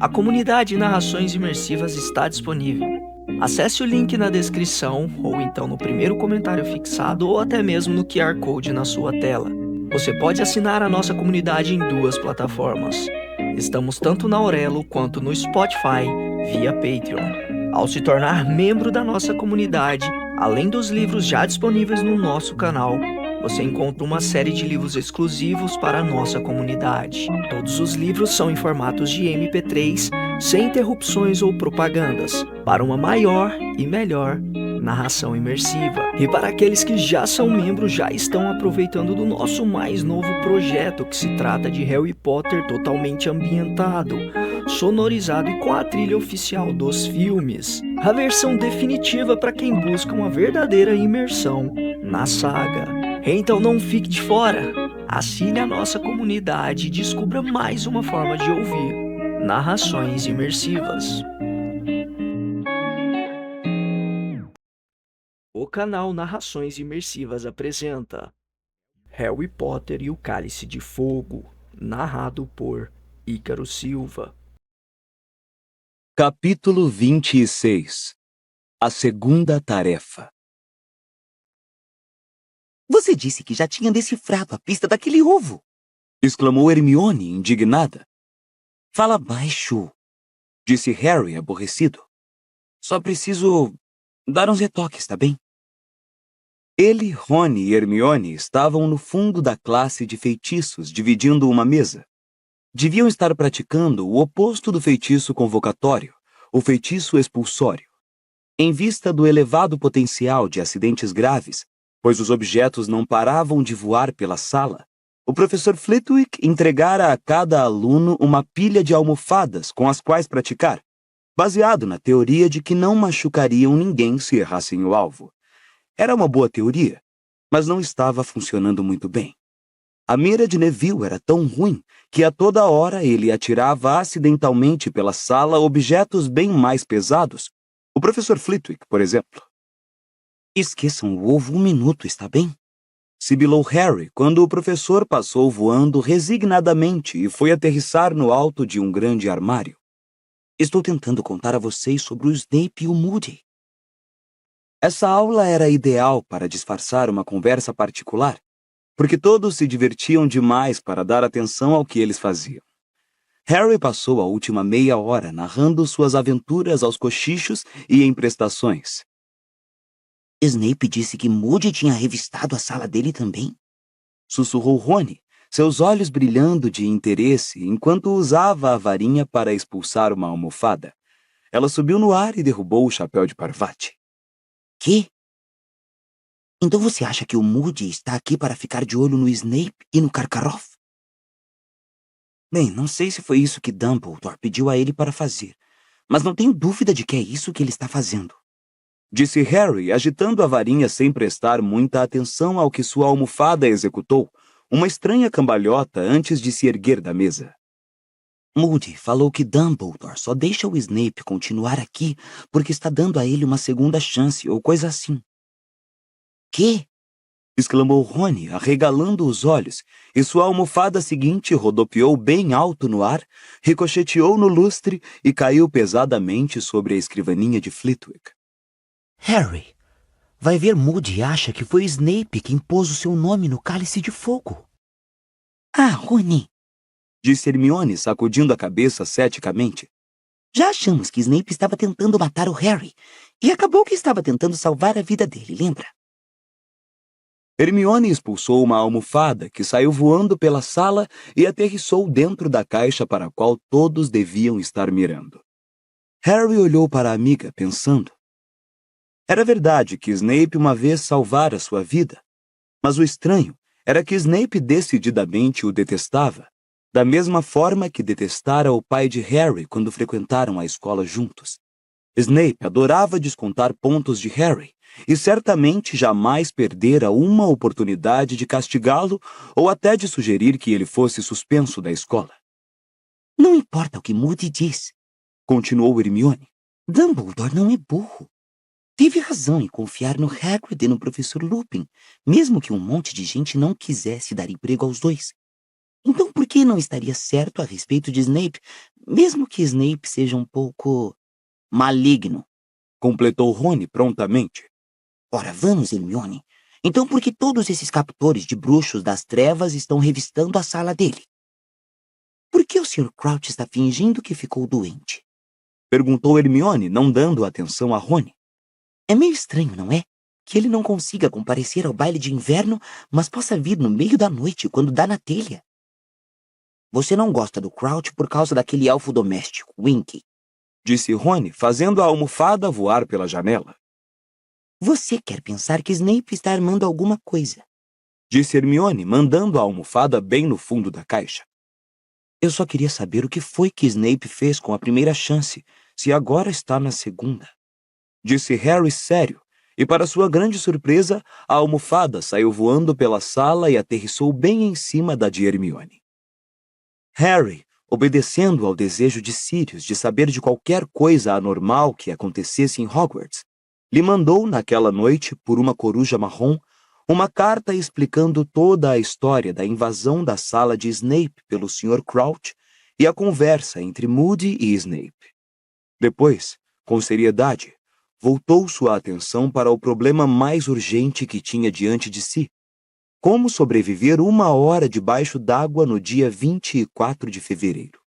A comunidade Narrações Imersivas está disponível. Acesse o link na descrição, ou então no primeiro comentário fixado, ou até mesmo no QR Code na sua tela. Você pode assinar a nossa comunidade em duas plataformas. Estamos tanto na Aurelo quanto no Spotify, via Patreon. Ao se tornar membro da nossa comunidade, além dos livros já disponíveis no nosso canal, você encontra uma série de livros exclusivos para a nossa comunidade. Todos os livros são em formatos de MP3, sem interrupções ou propagandas, para uma maior e melhor narração imersiva. E para aqueles que já são membros, já estão aproveitando do nosso mais novo projeto, que se trata de Harry Potter totalmente ambientado, sonorizado e com a trilha oficial dos filmes. A versão definitiva para quem busca uma verdadeira imersão na saga. Então não fique de fora. Assine a nossa comunidade e descubra mais uma forma de ouvir narrações imersivas. O canal Narrações Imersivas apresenta Harry Potter e o Cálice de Fogo, narrado por Ícaro Silva. Capítulo 26. A segunda tarefa. Você disse que já tinha decifrado a pista daquele ovo! Exclamou Hermione, indignada. Fala baixo! Disse Harry, aborrecido. Só preciso dar uns retoques, tá bem? Ele, Rony e Hermione estavam no fundo da classe de feitiços, dividindo uma mesa. Deviam estar praticando o oposto do feitiço convocatório, o feitiço expulsório. Em vista do elevado potencial de acidentes graves, pois os objetos não paravam de voar pela sala, o professor Flitwick entregara a cada aluno uma pilha de almofadas com as quais praticar, baseado na teoria de que não machucariam ninguém se errassem o alvo. Era uma boa teoria, mas não estava funcionando muito bem. A mira de Neville era tão ruim que a toda hora ele atirava acidentalmente pela sala objetos bem mais pesados. O professor Flitwick, por exemplo. Esqueçam o ovo um minuto, está bem? Sibilou Harry quando o professor passou voando resignadamente e foi aterrissar no alto de um grande armário. Estou tentando contar a vocês sobre o Snape e o Moody. Essa aula era ideal para disfarçar uma conversa particular, porque todos se divertiam demais para dar atenção ao que eles faziam. Harry passou a última meia hora narrando suas aventuras aos cochichos e em prestações. Snape disse que Moody tinha revistado a sala dele também. Sussurrou Rony, seus olhos brilhando de interesse enquanto usava a varinha para expulsar uma almofada. Ela subiu no ar e derrubou o chapéu de Parvati. Quê? Então você acha que o Moody está aqui para ficar de olho no Snape e no Karkaroff? Bem, não sei se foi isso que Dumbledore pediu a ele para fazer, mas não tenho dúvida de que é isso que ele está fazendo. Disse Harry, agitando a varinha sem prestar muita atenção ao que sua almofada executou, uma estranha cambalhota antes de se erguer da mesa. Moody falou que Dumbledore só deixa o Snape continuar aqui porque está dando a ele uma segunda chance ou coisa assim. Quê? Exclamou Rony, arregalando os olhos, e sua almofada seguinte rodopiou bem alto no ar, ricocheteou no lustre e caiu pesadamente sobre a escrivaninha de Flitwick. Harry, vai ver, Moody acha que foi Snape quem pôs o seu nome no Cálice de Fogo. Ah, Rony, disse Hermione, sacudindo a cabeça ceticamente. Já achamos que Snape estava tentando matar o Harry, e acabou que estava tentando salvar a vida dele, lembra? Hermione expulsou uma almofada que saiu voando pela sala e aterrissou dentro da caixa para a qual todos deviam estar mirando. Harry olhou para a amiga, pensando. Era verdade que Snape uma vez salvara sua vida, mas o estranho era que Snape decididamente o detestava, da mesma forma que detestara o pai de Harry quando frequentaram a escola juntos. Snape adorava descontar pontos de Harry e certamente jamais perdera uma oportunidade de castigá-lo ou até de sugerir que ele fosse suspenso da escola. Não importa o que Moody diz, continuou Hermione. Dumbledore não é burro. Teve razão em confiar no Hagrid e no professor Lupin, mesmo que um monte de gente não quisesse dar emprego aos dois. Então por que não estaria certo a respeito de Snape, mesmo que Snape seja um pouco maligno? Completou Rony prontamente. Ora, vamos, Hermione. Então por que todos esses captores de bruxos das trevas estão revistando a sala dele? Por que o Sr. Crouch está fingindo que ficou doente? Perguntou Hermione, não dando atenção a Rony. É meio estranho, não é? Que ele não consiga comparecer ao baile de inverno, mas possa vir no meio da noite, quando dá na telha. Você não gosta do Crouch por causa daquele elfo doméstico, Winky. Disse Rony, fazendo a almofada voar pela janela. Você quer pensar que Snape está armando alguma coisa. Disse Hermione, mandando a almofada bem no fundo da caixa. Eu só queria saber o que foi que Snape fez com a primeira chance, se agora está na segunda. Disse Harry sério, e para sua grande surpresa, a almofada saiu voando pela sala e aterrissou bem em cima da de Hermione. Harry, obedecendo ao desejo de Sirius de saber de qualquer coisa anormal que acontecesse em Hogwarts, lhe mandou naquela noite, por uma coruja marrom, uma carta explicando toda a história da invasão da sala de Snape pelo Sr. Crouch e a conversa entre Moody e Snape. Depois, com seriedade, voltou sua atenção para o problema mais urgente que tinha diante de si: como sobreviver 1 hora debaixo d'água no dia 24 de fevereiro.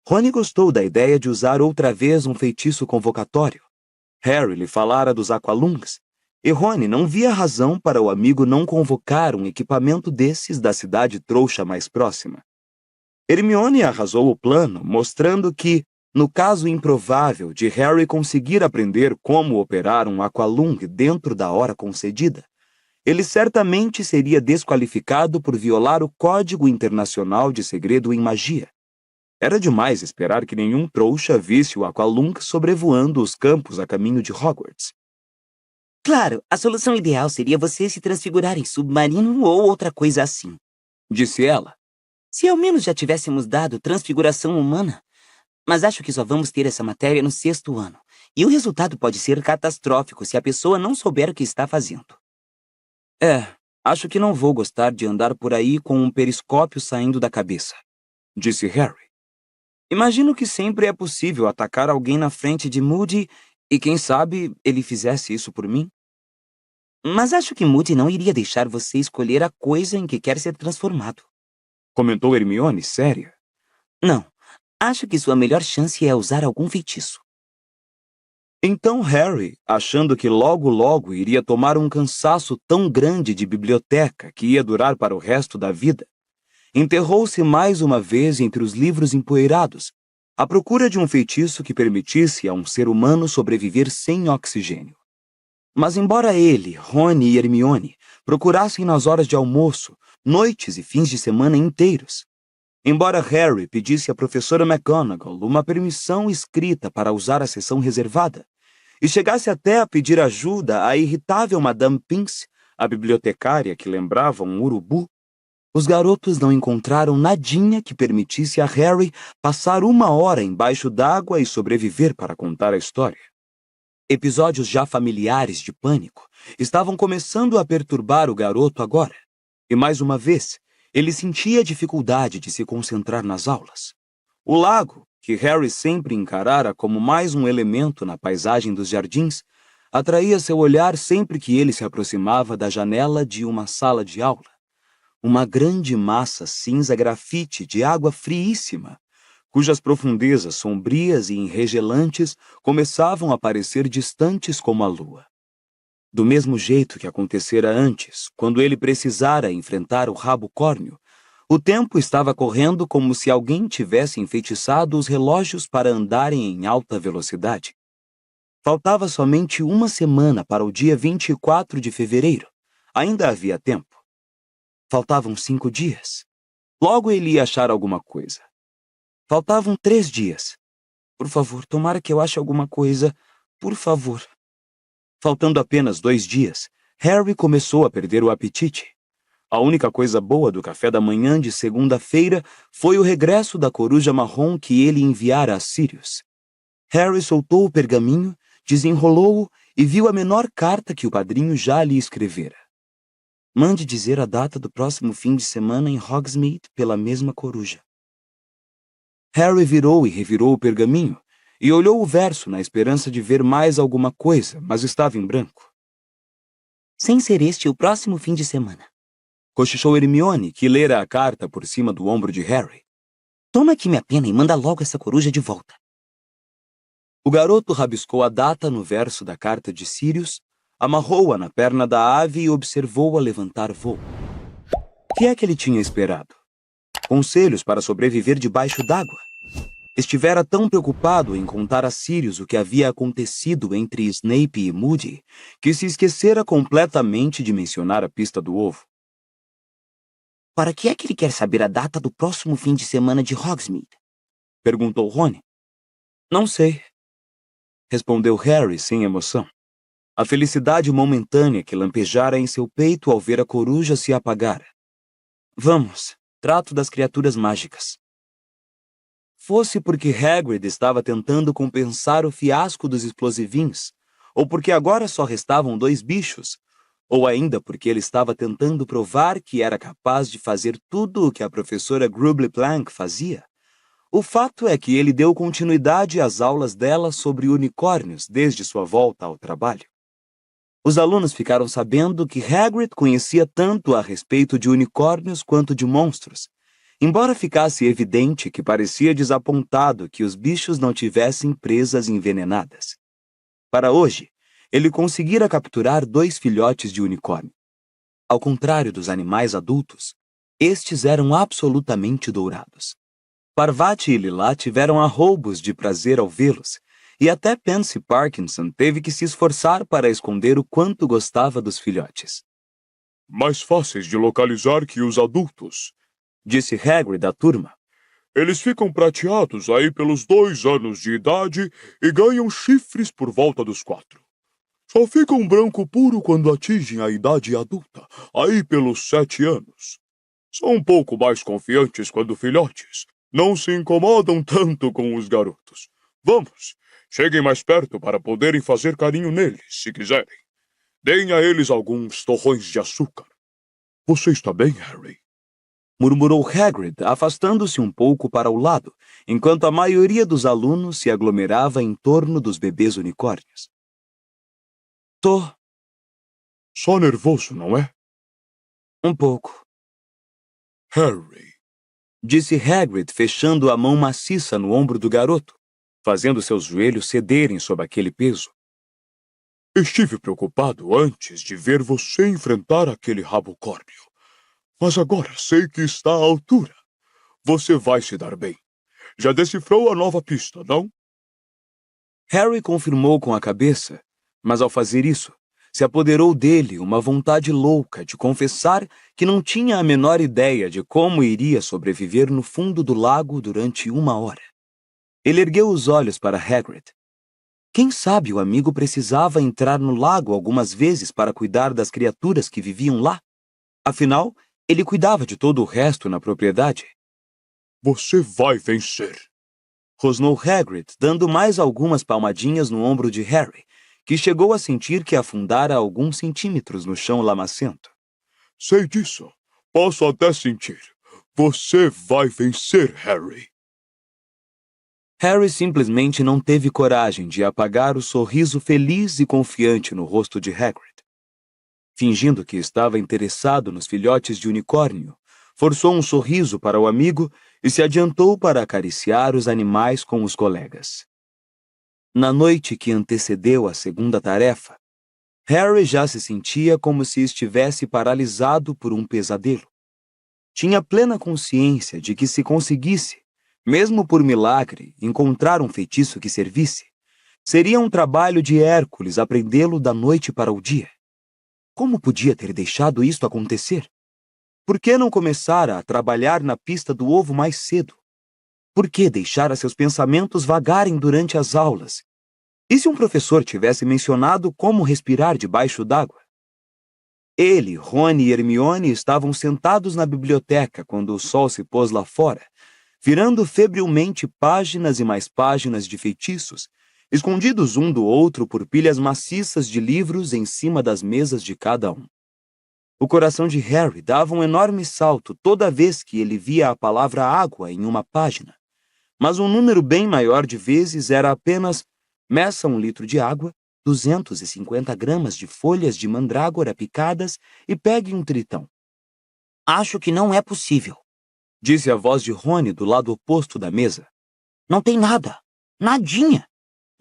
Rony gostou da ideia de usar outra vez um feitiço convocatório. Harry lhe falara dos Aqualungs, e Rony não via razão para o amigo não convocar um equipamento desses da cidade trouxa mais próxima. Hermione arrasou o plano, mostrando que, no caso improvável de Harry conseguir aprender como operar um Aqualung dentro da hora concedida, ele certamente seria desqualificado por violar o Código Internacional de Segredo em Magia. Era demais esperar que nenhum trouxa visse o Aqualung sobrevoando os campos a caminho de Hogwarts. Claro, a solução ideal seria você se transfigurar em submarino ou outra coisa assim, disse ela. Se ao menos já tivéssemos dado transfiguração humana. Mas acho que só vamos ter essa matéria no 6º ano. E o resultado pode ser catastrófico se a pessoa não souber o que está fazendo. Acho que não vou gostar de andar por aí com um periscópio saindo da cabeça, disse Harry. Imagino que sempre é possível atacar alguém na frente de Moody e quem sabe ele fizesse isso por mim? Mas acho que Moody não iria deixar você escolher a coisa em que quer ser transformado. Comentou Hermione séria. Não, acho que sua melhor chance é usar algum feitiço. Então Harry, achando que logo iria tomar um cansaço tão grande de biblioteca que ia durar para o resto da vida, enterrou-se mais uma vez entre os livros empoeirados, à procura de um feitiço que permitisse a um ser humano sobreviver sem oxigênio. Mas embora ele, Rony e Hermione procurassem nas horas de almoço, noites e fins de semana inteiros, embora Harry pedisse à professora McGonagall uma permissão escrita para usar a sessão reservada, e chegasse até a pedir ajuda à irritável Madame Pince, a bibliotecária que lembrava um urubu, os garotos não encontraram nadinha que permitisse a Harry passar 1 hora embaixo d'água e sobreviver para contar a história. Episódios já familiares de pânico estavam começando a perturbar o garoto agora, e mais uma vez, ele sentia dificuldade de se concentrar nas aulas. O lago, que Harry sempre encarara como mais um elemento na paisagem dos jardins, atraía seu olhar sempre que ele se aproximava da janela de uma sala de aula. Uma grande massa cinza grafite de água friíssima, cujas profundezas sombrias e enregelantes começavam a parecer distantes como a lua. Do mesmo jeito que acontecera antes, quando ele precisara enfrentar o rabo córneo, o tempo estava correndo como se alguém tivesse enfeitiçado os relógios para andarem em alta velocidade. Faltava somente 1 semana para o dia 24 de fevereiro. Ainda havia tempo. Faltavam 5 dias. Logo ele ia achar alguma coisa. Faltavam 3 dias. Por favor, tomara que eu ache alguma coisa. Por favor. Faltando apenas 2 dias, Harry começou a perder o apetite. A única coisa boa do café da manhã de segunda-feira foi o regresso da coruja marrom que ele enviara a Sirius. Harry soltou o pergaminho, desenrolou-o e viu a menor carta que o padrinho já lhe escrevera. Mande dizer a data do próximo fim de semana em Hogsmeade pela mesma coruja. Harry virou e revirou o pergaminho e olhou o verso na esperança de ver mais alguma coisa, mas estava em branco. Sem ser este o próximo fim de semana. Cochichou Hermione, que lera a carta por cima do ombro de Harry. Toma aqui minha pena e manda logo essa coruja de volta. O garoto rabiscou a data no verso da carta de Sirius, amarrou-a na perna da ave e observou-a levantar voo. O que é que ele tinha esperado? Conselhos para sobreviver debaixo d'água? Estivera tão preocupado em contar a Sirius o que havia acontecido entre Snape e Moody que se esquecera completamente de mencionar a pista do ovo. Para que é que ele quer saber a data do próximo fim de semana de Hogsmeade? Perguntou Rony. Não sei, respondeu Harry sem emoção. A felicidade momentânea que lampejara em seu peito ao ver a coruja se apagara. Vamos, trato das criaturas mágicas. Fosse porque Hagrid estava tentando compensar o fiasco dos explosivinhos, ou porque agora só restavam 2 bichos, ou ainda porque ele estava tentando provar que era capaz de fazer tudo o que a professora Grubbly-Plank fazia, o fato é que ele deu continuidade às aulas dela sobre unicórnios desde sua volta ao trabalho. Os alunos ficaram sabendo que Hagrid conhecia tanto a respeito de unicórnios quanto de monstros, embora ficasse evidente que parecia desapontado que os bichos não tivessem presas envenenadas. Para hoje, ele conseguira capturar 2 filhotes de unicórnio. Ao contrário dos animais adultos, estes eram absolutamente dourados. Parvati e Lilá tiveram arroubos de prazer ao vê-los, e até Pansy Parkinson teve que se esforçar para esconder o quanto gostava dos filhotes. Mais fáceis de localizar que os adultos, disse Hagrid à turma. Eles ficam prateados aí pelos 2 anos de idade e ganham chifres por volta dos 4. Só ficam branco puro quando atingem a idade adulta, aí pelos 7 anos. São um pouco mais confiantes quando filhotes. Não se incomodam tanto com os garotos. Vamos, cheguem mais perto para poderem fazer carinho neles, se quiserem. Deem a eles alguns torrões de açúcar. Você está bem, Harry? Murmurou Hagrid, afastando-se um pouco para o lado, enquanto a maioria dos alunos se aglomerava em torno dos bebês unicórnios. Tô. Só nervoso, não é? Um pouco. Harry, disse Hagrid, fechando a mão maciça no ombro do garoto, fazendo seus joelhos cederem sob aquele peso. Estive preocupado antes de ver você enfrentar aquele rabocórnio. Mas agora sei que está à altura. Você vai se dar bem. Já decifrou a nova pista, não? Harry confirmou com a cabeça, mas ao fazer isso, se apoderou dele uma vontade louca de confessar que não tinha a menor ideia de como iria sobreviver no fundo do lago durante 1 hora. Ele ergueu os olhos para Hagrid. Quem sabe o amigo precisava entrar no lago algumas vezes para cuidar das criaturas que viviam lá? Afinal, ele cuidava de todo o resto na propriedade. Você vai vencer, rosnou Hagrid, dando mais algumas palmadinhas no ombro de Harry, que chegou a sentir que afundara alguns centímetros no chão lamacento. Sei disso. Posso até sentir. Você vai vencer, Harry. Harry simplesmente não teve coragem de apagar o sorriso feliz e confiante no rosto de Hagrid. Fingindo que estava interessado nos filhotes de unicórnio, forçou um sorriso para o amigo e se adiantou para acariciar os animais com os colegas. Na noite que antecedeu a segunda tarefa, Harry já se sentia como se estivesse paralisado por um pesadelo. Tinha plena consciência de que se conseguisse, mesmo por milagre, encontrar um feitiço que servisse, seria um trabalho de Hércules aprendê-lo da noite para o dia. Como podia ter deixado isto acontecer? Por que não começara a trabalhar na pista do ovo mais cedo? Por que deixara seus pensamentos vagarem durante as aulas? E se um professor tivesse mencionado como respirar debaixo d'água? Ele, Rony e Hermione estavam sentados na biblioteca quando o sol se pôs lá fora, virando febrilmente páginas e mais páginas de feitiços, escondidos um do outro por pilhas maciças de livros em cima das mesas de cada um. O coração de Harry dava um enorme salto toda vez que ele via a palavra água em uma página. Mas um número bem maior de vezes era apenas: meça 1 litro de água, 250 gramas de folhas de mandrágora picadas e pegue um tritão. Acho que não é possível. Disse a voz de Rony do lado oposto da mesa. Não tem nada. Nadinha.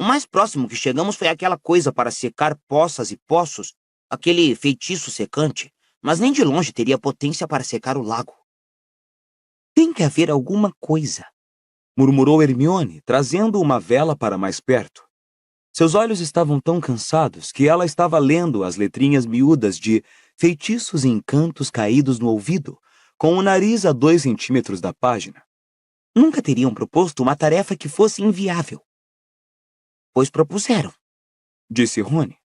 O mais próximo que chegamos foi aquela coisa para secar poças e poços, aquele feitiço secante, mas nem de longe teria potência para secar o lago. Tem que haver alguma coisa, murmurou Hermione, trazendo uma vela para mais perto. Seus olhos estavam tão cansados que ela estava lendo as letrinhas miúdas de feitiços e encantos caídos no ouvido, com o nariz a 2 centímetros da página. Nunca teriam proposto uma tarefa que fosse inviável. Pois propuseram, disse Rony.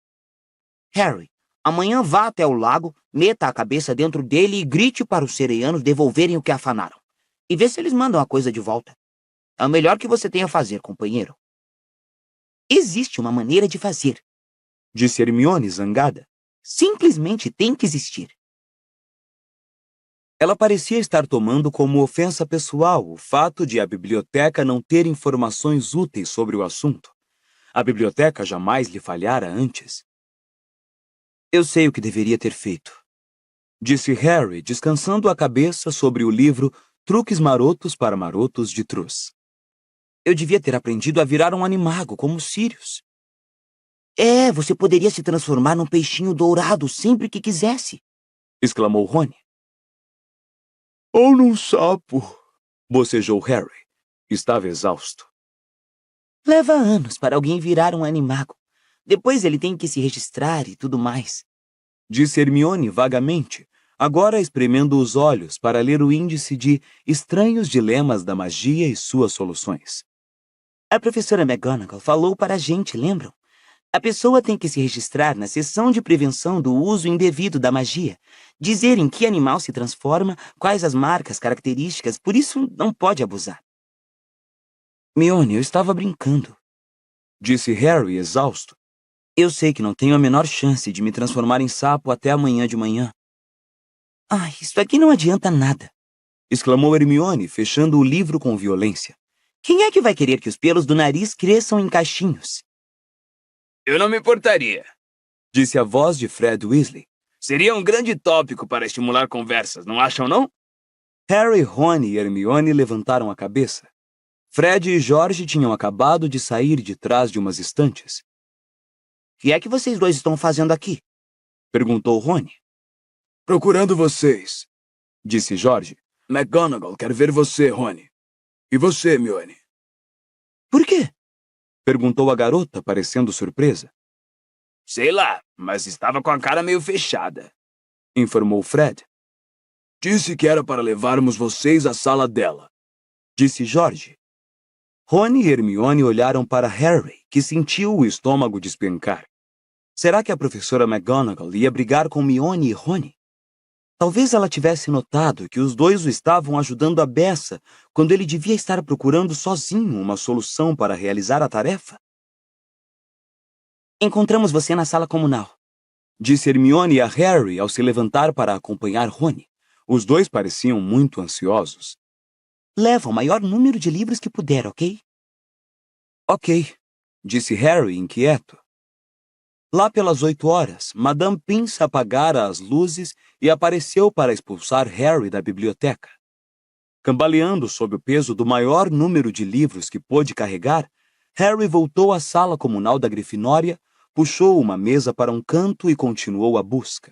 Harry, amanhã vá até o lago, meta a cabeça dentro dele e grite para os sereianos devolverem o que afanaram. E vê se eles mandam a coisa de volta. É o melhor que você tem a fazer, companheiro. Existe uma maneira de fazer, disse Hermione zangada. Simplesmente tem que existir. Ela parecia estar tomando como ofensa pessoal o fato de a biblioteca não ter informações úteis sobre o assunto. A biblioteca jamais lhe falhara antes. Eu sei o que deveria ter feito, disse Harry, descansando a cabeça sobre o livro Truques Marotos para Marotos de Truz. Eu devia ter aprendido a virar um animago como Sirius. Você poderia se transformar num peixinho dourado sempre que quisesse, exclamou Rony. Ou num sapo, bocejou Harry. Estava exausto. Leva anos para alguém virar um animago. Depois ele tem que se registrar e tudo mais, disse Hermione vagamente, agora espremendo os olhos para ler o índice de Estranhos Dilemas da Magia e Suas Soluções. A professora McGonagall falou para a gente, lembram? A pessoa tem que se registrar na seção de prevenção do uso indevido da magia, dizer em que animal se transforma, quais as marcas, características, por isso não pode abusar. Hermione, eu estava brincando, disse Harry exausto. Eu sei que não tenho a menor chance de me transformar em sapo até amanhã de manhã. Isso aqui não adianta nada, exclamou Hermione, fechando o livro com violência. Quem é que vai querer que os pelos do nariz cresçam em cachinhos? Eu não me importaria, disse a voz de Fred Weasley. Seria um grande tópico para estimular conversas, não acham, não? Harry, Rony e Hermione levantaram a cabeça. Fred e George tinham acabado de sair de trás de umas estantes. O que é que vocês dois estão fazendo aqui? Perguntou Rony. Procurando vocês, disse George. McGonagall quer ver você, Rony. E você, Hermione? Por quê? Perguntou a garota, parecendo surpresa. Sei lá, mas estava com a cara meio fechada, informou Fred. Disse que era para levarmos vocês à sala dela, disse George. Rony e Hermione olharam para Harry, que sentiu o estômago despencar. Será que a professora McGonagall ia brigar com Hermione e Rony? Talvez ela tivesse notado que os dois o estavam ajudando à beça, quando ele devia estar procurando sozinho uma solução para realizar a tarefa. Encontramos você na sala comunal, disse Hermione a Harry ao se levantar para acompanhar Rony. Os dois pareciam muito ansiosos. Leva o maior número de livros que puder, ok? Ok, disse Harry inquieto. Lá pelas 8 horas, Madame Pince apagara as luzes e apareceu para expulsar Harry da biblioteca. Cambaleando sob o peso do maior número de livros que pôde carregar, Harry voltou à sala comunal da Grifinória, puxou uma mesa para um canto e continuou a busca.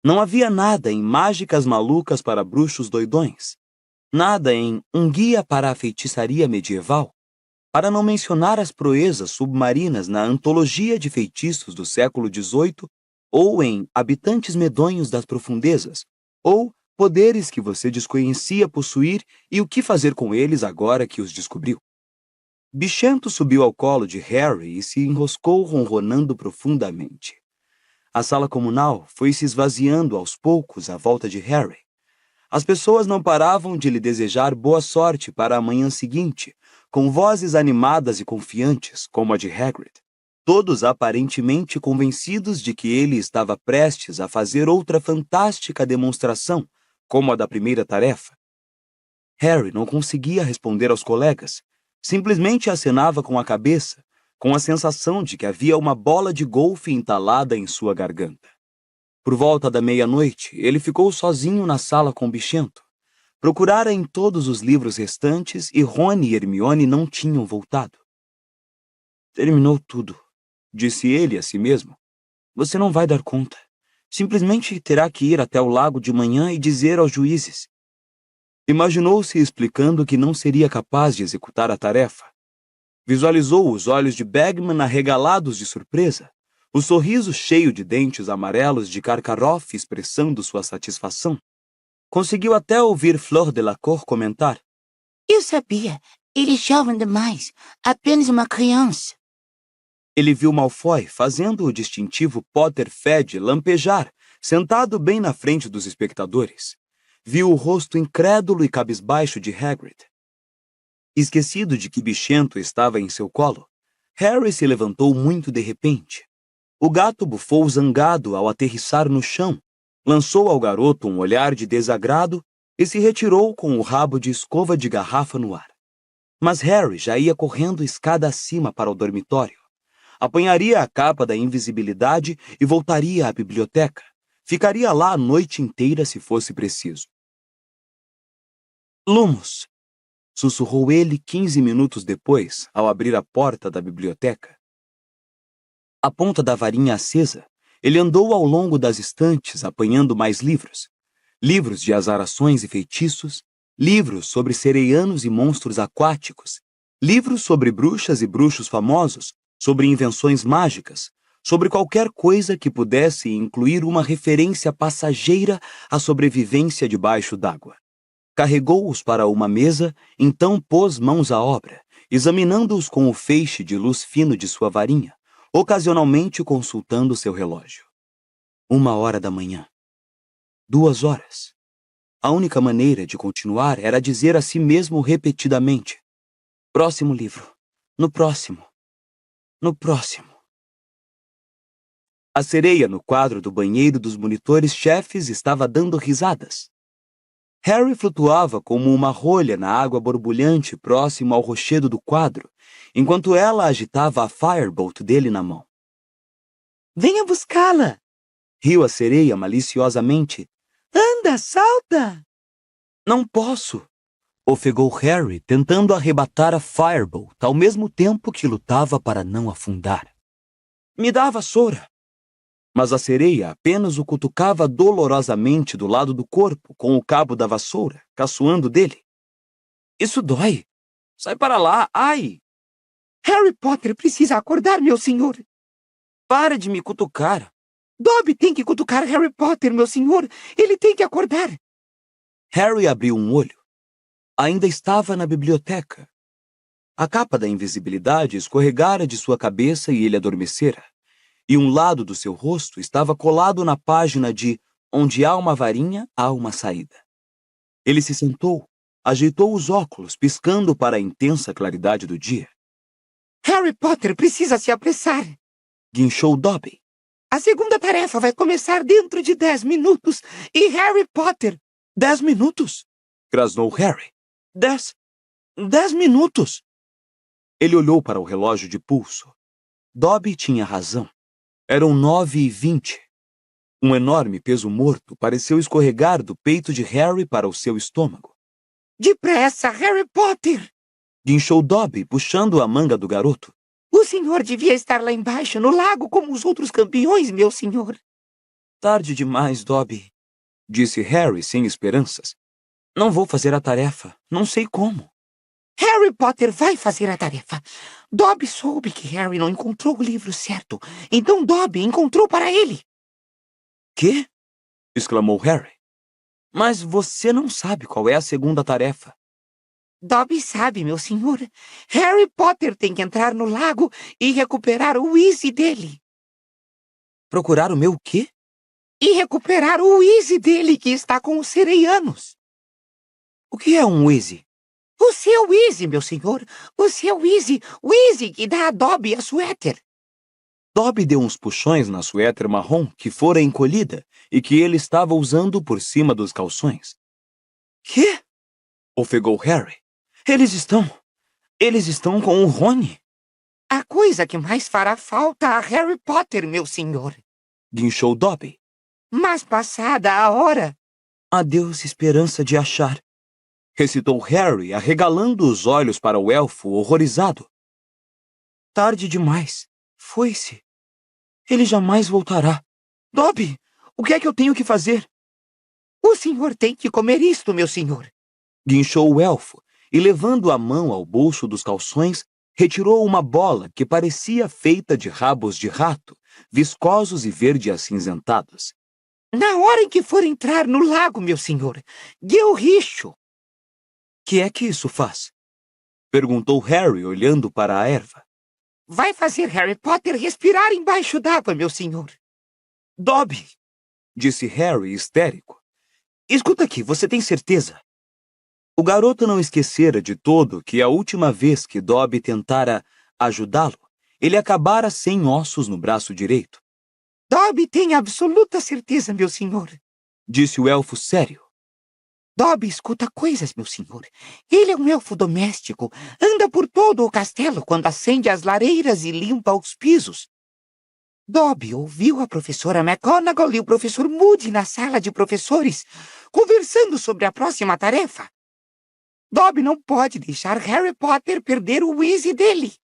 Não havia nada em Mágicas Malucas para Bruxos Doidões, nada em Um Guia para a Feitiçaria Medieval, para não mencionar as proezas submarinas na Antologia de Feitiços do século XVIII, ou em Habitantes Medonhos das Profundezas, ou Poderes que você desconhecia possuir e o que fazer com eles agora que os descobriu. Bichento subiu ao colo de Harry e se enroscou ronronando profundamente. A sala comunal foi se esvaziando aos poucos à volta de Harry. As pessoas não paravam de lhe desejar boa sorte para a manhã seguinte, com vozes animadas e confiantes, como a de Hagrid. todos aparentemente convencidos de que ele estava prestes a fazer outra fantástica demonstração, como a da primeira tarefa. Harry não conseguia responder aos colegas, simplesmente acenava com a cabeça, com a sensação de que havia uma bola de golfe entalada em sua garganta. Por volta da meia-noite, ele ficou sozinho na sala com Bichento. Procurara em todos os livros restantes e Rony e Hermione não tinham voltado. Terminou tudo, disse ele a si mesmo. Você não vai dar conta. Simplesmente terá que ir até o lago de manhã e dizer aos juízes. Imaginou-se explicando que não seria capaz de executar a tarefa. Visualizou os olhos de Bagman arregalados de surpresa, o sorriso cheio de dentes amarelos de Karkaroff expressando sua satisfação. Conseguiu até ouvir Fleur Delacour comentar. Eu sabia. Ele é jovem demais. Apenas uma criança. Ele viu Malfoy fazendo o distintivo Potter Fed lampejar, sentado bem na frente dos espectadores. Viu o rosto incrédulo e cabisbaixo de Hagrid. Esquecido de que Bichento estava em seu colo, Harry se levantou muito de repente. O gato bufou zangado ao aterrissar no chão, lançou ao garoto um olhar de desagrado e se retirou com o rabo de escova de garrafa no ar. Mas Harry já ia correndo escada acima para o dormitório. Apanharia a capa da invisibilidade e voltaria à biblioteca. Ficaria lá a noite inteira se fosse preciso. Lumos! Sussurrou ele 15 minutos depois, ao abrir a porta da biblioteca. A ponta da varinha acesa, ele andou ao longo das estantes apanhando mais livros. Livros de azarações e feitiços, livros sobre sereianos e monstros aquáticos, livros sobre bruxas e bruxos famosos, sobre invenções mágicas, sobre qualquer coisa que pudesse incluir uma referência passageira à sobrevivência debaixo d'água. Carregou-os para uma mesa, então pôs mãos à obra, examinando-os com o feixe de luz fino de sua varinha, ocasionalmente consultando seu relógio. 1h da manhã. 2 horas. A única maneira de continuar era dizer a si mesmo repetidamente: próximo livro. No próximo. No próximo. A sereia no quadro do banheiro dos monitores-chefes estava dando risadas. Harry flutuava como uma rolha na água borbulhante próximo ao rochedo do quadro, enquanto ela agitava a firebolt dele na mão. Venha buscá-la. Riu a sereia maliciosamente. Anda, salta. Não posso, ofegou Harry, tentando arrebatar a firebolt ao mesmo tempo que lutava para não afundar. Me dá a vassoura. Mas a sereia apenas o cutucava dolorosamente do lado do corpo com o cabo da vassoura, caçoando dele. Isso dói. Sai para lá, ai! Harry Potter precisa acordar, meu senhor. Para de me cutucar. Dobby tem que cutucar Harry Potter, meu senhor. Ele tem que acordar. Harry abriu um olho. Ainda estava na biblioteca. A capa da invisibilidade escorregara de sua cabeça e ele adormecera. E um lado do seu rosto estava colado na página de Onde há uma varinha, há uma saída. Ele se sentou, ajeitou os óculos, piscando para a intensa claridade do dia. Harry Potter precisa se apressar. Guinchou Dobby. A segunda tarefa vai começar dentro de 10 minutos. E Harry Potter... 10 minutos? Grasnou Harry. 10 minutos? Ele olhou para o relógio de pulso. Dobby tinha razão. Eram 9h20. Um enorme peso morto pareceu escorregar do peito de Harry para o seu estômago. Depressa, Harry Potter! Guinchou Dobby, puxando a manga do garoto. O senhor devia estar lá embaixo, no lago, como os outros campeões, meu senhor. Tarde demais, Dobby, disse Harry sem esperanças. Não vou fazer a tarefa. Não sei como. Harry Potter vai fazer a tarefa. Dobby soube que Harry não encontrou o livro certo. Então Dobby encontrou para ele. Quê? Exclamou Harry. Mas você não sabe qual é a segunda tarefa. Dobby sabe, meu senhor. Harry Potter tem que entrar no lago e recuperar o Weasley dele. Procurar o meu quê? E recuperar o Weasley dele, que está com os sereianos. O que é um Weasley? O seu Weasley, meu senhor. O seu Weasley. Weasley que dá a Dobby a suéter. Dobby deu uns puxões na suéter marrom que fora encolhida e que ele estava usando por cima dos calções. Quê? Ofegou Harry. Eles estão com o Rony. A coisa que mais fará falta a Harry Potter, meu senhor. Guinchou Dobby. Mas passada a hora... Adeus esperança de achar. Recitou Harry, arregalando os olhos para o elfo, horrorizado. Tarde demais. Foi-se. Ele jamais voltará. Dobby, o que é que eu tenho que fazer? O senhor tem que comer isto, meu senhor. Guinchou o elfo, e levando a mão ao bolso dos calções, retirou uma bola que parecia feita de rabos de rato, viscosos e verde acinzentados. Na hora em que for entrar no lago, meu senhor, Guelricho. Que é que isso faz? Perguntou Harry, olhando para a erva. Vai fazer Harry Potter respirar embaixo d'água, meu senhor. Dobby, disse Harry, histérico. Escuta aqui, você tem certeza? O garoto não esquecera de todo que a última vez que Dobby tentara ajudá-lo, ele acabara sem ossos no braço direito. Dobby tem absoluta certeza, meu senhor. Disse o elfo sério. Dobby escuta coisas, meu senhor. Ele é um elfo doméstico. Anda por todo o castelo quando acende as lareiras e limpa os pisos. Dobby ouviu a professora McGonagall e o professor Moody na sala de professores, conversando sobre a próxima tarefa. Dobby não pode deixar Harry Potter perder o Weasley dele.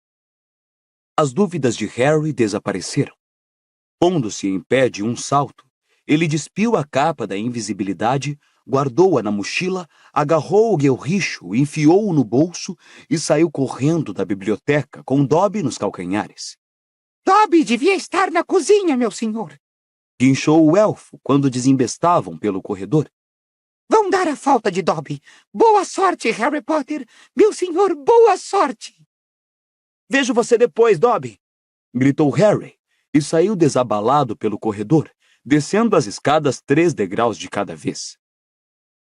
As dúvidas de Harry desapareceram. Pondo-se em pé de um salto, ele despiu a capa da invisibilidade, guardou-a na mochila, agarrou o guelricho, enfiou-o no bolso e saiu correndo da biblioteca com Dobby nos calcanhares. Dobby devia estar na cozinha, meu senhor. Guinchou o elfo quando desembestavam pelo corredor. Vão dar a falta de Dobby. Boa sorte, Harry Potter. Meu senhor, boa sorte. Vejo você depois, Dobby, gritou Harry e saiu desabalado pelo corredor, descendo as escadas 3 degraus de cada vez.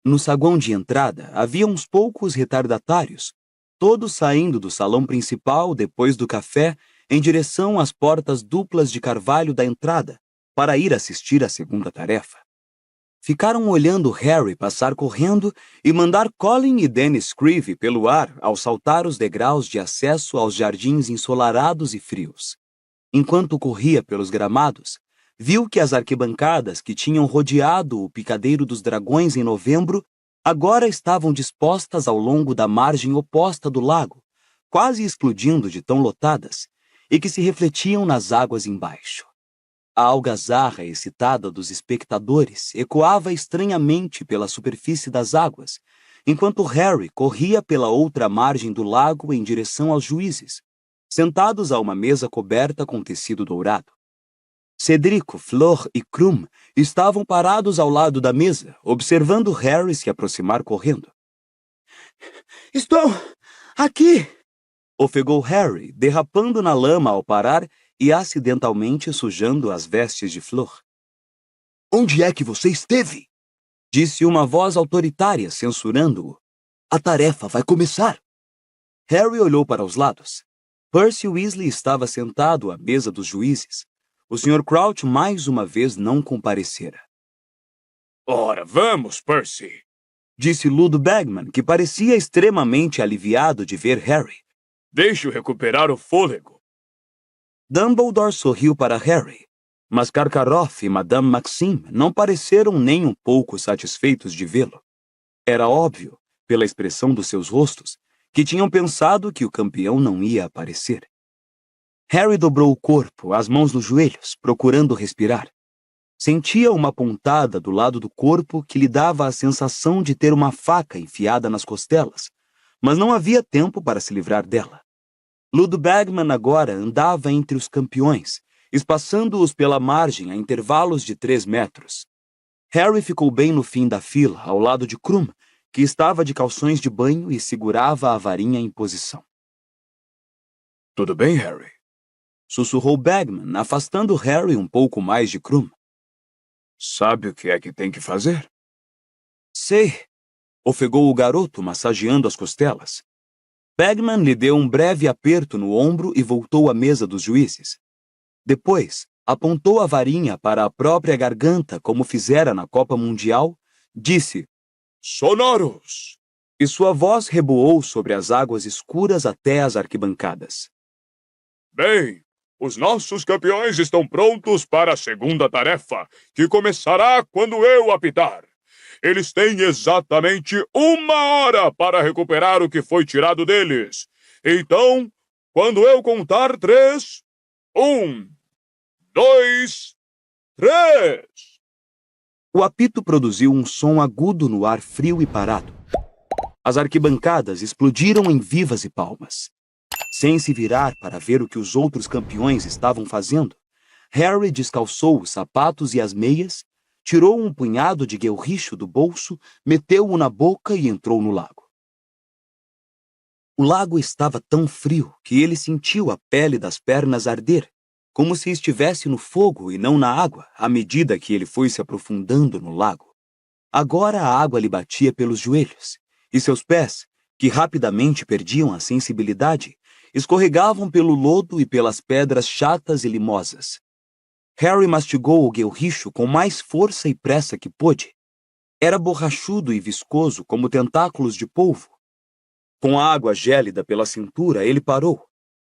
No saguão de entrada havia uns poucos retardatários, todos saindo do salão principal depois do café em direção às portas duplas de carvalho da entrada, para ir assistir à segunda tarefa. Ficaram olhando Harry passar correndo e mandar Colin e Dennis Screeve pelo ar ao saltar os degraus de acesso aos jardins ensolarados e frios. Enquanto corria pelos gramados, viu que as arquibancadas que tinham rodeado o Picadeiro dos Dragões em novembro agora estavam dispostas ao longo da margem oposta do lago, quase explodindo de tão lotadas, e que se refletiam nas águas embaixo. A algazarra excitada dos espectadores ecoava estranhamente pela superfície das águas, enquanto Harry corria pela outra margem do lago em direção aos juízes, sentados a uma mesa coberta com tecido dourado. Cedrico, Fleur e Krum estavam parados ao lado da mesa, observando Harry se aproximar correndo. Estou aqui! Ofegou Harry, derrapando na lama ao parar e acidentalmente sujando as vestes de Fleur. Onde é que você esteve? Disse uma voz autoritária, censurando-o. A tarefa vai começar. Harry olhou para os lados. Percy Weasley estava sentado à mesa dos juízes. O Sr. Crouch mais uma vez não comparecera. Ora, vamos, Percy, disse Ludo Bagman, que parecia extremamente aliviado de ver Harry. Deixe-o recuperar o fôlego. Dumbledore sorriu para Harry, mas Karkaroff e Madame Maxime não pareceram nem um pouco satisfeitos de vê-lo. Era óbvio, pela expressão dos seus rostos, que tinham pensado que o campeão não ia aparecer. Harry dobrou o corpo, as mãos nos joelhos, procurando respirar. Sentia uma pontada do lado do corpo que lhe dava a sensação de ter uma faca enfiada nas costelas, mas não havia tempo para se livrar dela. Ludo Bagman agora andava entre os campeões, espaçando-os pela margem a intervalos de 3 metros. Harry ficou bem no fim da fila, ao lado de Krum, que estava de calções de banho e segurava a varinha em posição. Tudo bem, Harry? Sussurrou Bagman, afastando Harry um pouco mais de Krum. Sabe o que é que tem que fazer? Sei, ofegou o garoto, massageando as costelas. Bagman lhe deu um breve aperto no ombro e voltou à mesa dos juízes. Depois, apontou a varinha para a própria garganta, como fizera na Copa Mundial, disse: Sonoros! E sua voz reboou sobre as águas escuras até as arquibancadas. Bem, os nossos campeões estão prontos para a segunda tarefa, que começará quando eu apitar. Eles têm exatamente 1 hora para recuperar o que foi tirado deles. Então, quando eu contar 3, 1, 2, 3... O apito produziu um som agudo no ar frio e parado. As arquibancadas explodiram em vivas e palmas. Sem se virar para ver o que os outros campeões estavam fazendo, Harry descalçou os sapatos e as meias, tirou um punhado de guelricho do bolso, meteu-o na boca e entrou no lago. O lago estava tão frio que ele sentiu a pele das pernas arder, como se estivesse no fogo e não na água, à medida que ele foi se aprofundando no lago. Agora a água lhe batia pelos joelhos, e seus pés, que rapidamente perdiam a sensibilidade, escorregavam pelo lodo e pelas pedras chatas e limosas. Harry mastigou o guelricho com mais força e pressa que pôde. Era borrachudo e viscoso como tentáculos de polvo. Com a água gélida pela cintura, ele parou.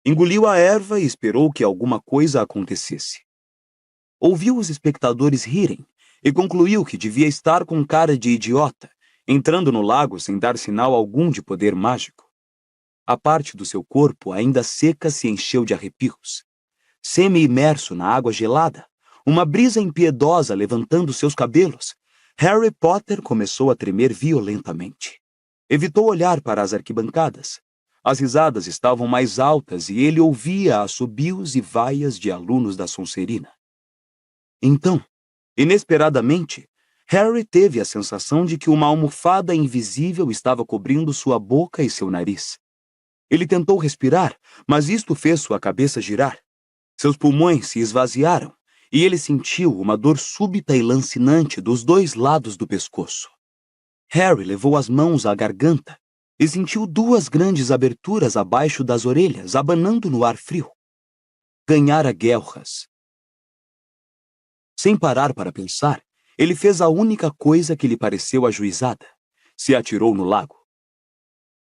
Engoliu a erva e esperou que alguma coisa acontecesse. Ouviu os espectadores rirem e concluiu que devia estar com cara de idiota, entrando no lago sem dar sinal algum de poder mágico. A parte do seu corpo ainda seca se encheu de arrepios. Semi-imerso na água gelada, uma brisa impiedosa levantando seus cabelos, Harry Potter começou a tremer violentamente. Evitou olhar para as arquibancadas. As risadas estavam mais altas e ele ouvia assobios e vaias de alunos da Sonserina. Então, inesperadamente, Harry teve a sensação de que uma almofada invisível estava cobrindo sua boca e seu nariz. Ele tentou respirar, mas isto fez sua cabeça girar. Seus pulmões se esvaziaram e ele sentiu uma dor súbita e lancinante dos 2 lados do pescoço. Harry levou as mãos à garganta e sentiu 2 grandes aberturas abaixo das orelhas, abanando no ar frio. Ganhara guelras. Sem parar para pensar, ele fez a única coisa que lhe pareceu ajuizada. Se atirou no lago.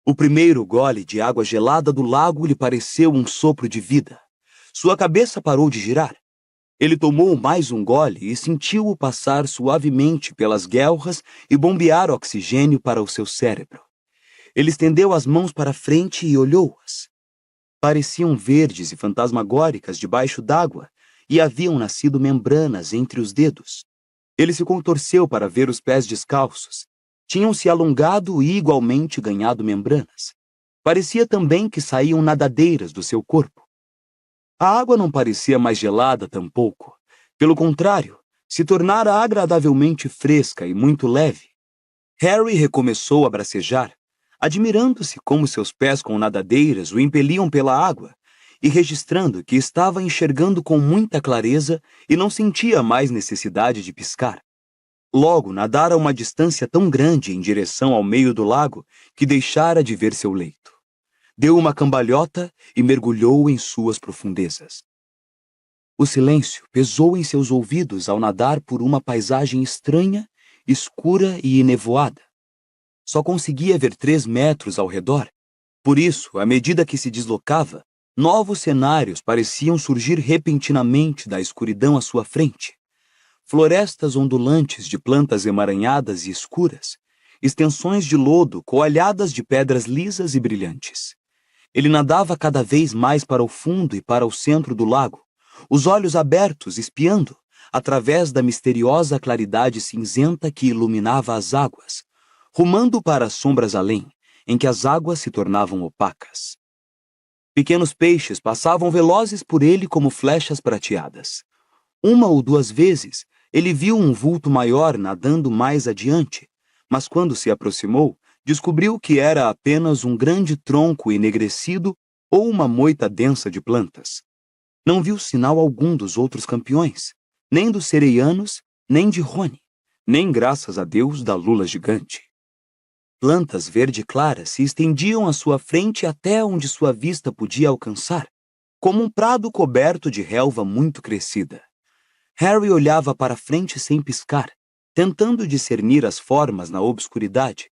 O primeiro gole de água gelada do lago lhe pareceu um sopro de vida. Sua cabeça parou de girar. Ele tomou mais um gole e sentiu-o passar suavemente pelas guelras e bombear oxigênio para o seu cérebro. Ele estendeu as mãos para frente e olhou-as. Pareciam verdes e fantasmagóricas debaixo d'água e haviam nascido membranas entre os dedos. Ele se contorceu para ver os pés descalços. Tinham se alongado e igualmente ganhado membranas. Parecia também que saíam nadadeiras do seu corpo. A água não parecia mais gelada tampouco. Pelo contrário, se tornara agradavelmente fresca e muito leve. Harry recomeçou a bracejar, admirando-se como seus pés com nadadeiras o impeliam pela água e registrando que estava enxergando com muita clareza e não sentia mais necessidade de piscar. Logo nadara uma distância tão grande em direção ao meio do lago que deixara de ver seu leito. Deu uma cambalhota e mergulhou em suas profundezas. O silêncio pesou em seus ouvidos ao nadar por uma paisagem estranha, escura e enevoada. Só conseguia ver 3 metros ao redor. Por isso, à medida que se deslocava, novos cenários pareciam surgir repentinamente da escuridão à sua frente. Florestas ondulantes de plantas emaranhadas e escuras, extensões de lodo coalhadas de pedras lisas e brilhantes. Ele nadava cada vez mais para o fundo e para o centro do lago, os olhos abertos espiando, através da misteriosa claridade cinzenta que iluminava as águas, rumando para as sombras além, em que as águas se tornavam opacas. Pequenos peixes passavam velozes por ele como flechas prateadas. 1 ou 2 vezes, ele viu um vulto maior nadando mais adiante, mas quando se aproximou, descobriu que era apenas um grande tronco enegrecido ou uma moita densa de plantas. Não viu sinal algum dos outros campeões, nem dos sereianos, nem de Rony, nem, graças a Deus, da lula gigante. Plantas verde claras se estendiam à sua frente até onde sua vista podia alcançar, como um prado coberto de relva muito crescida. Harry olhava para frente sem piscar, tentando discernir as formas na obscuridade.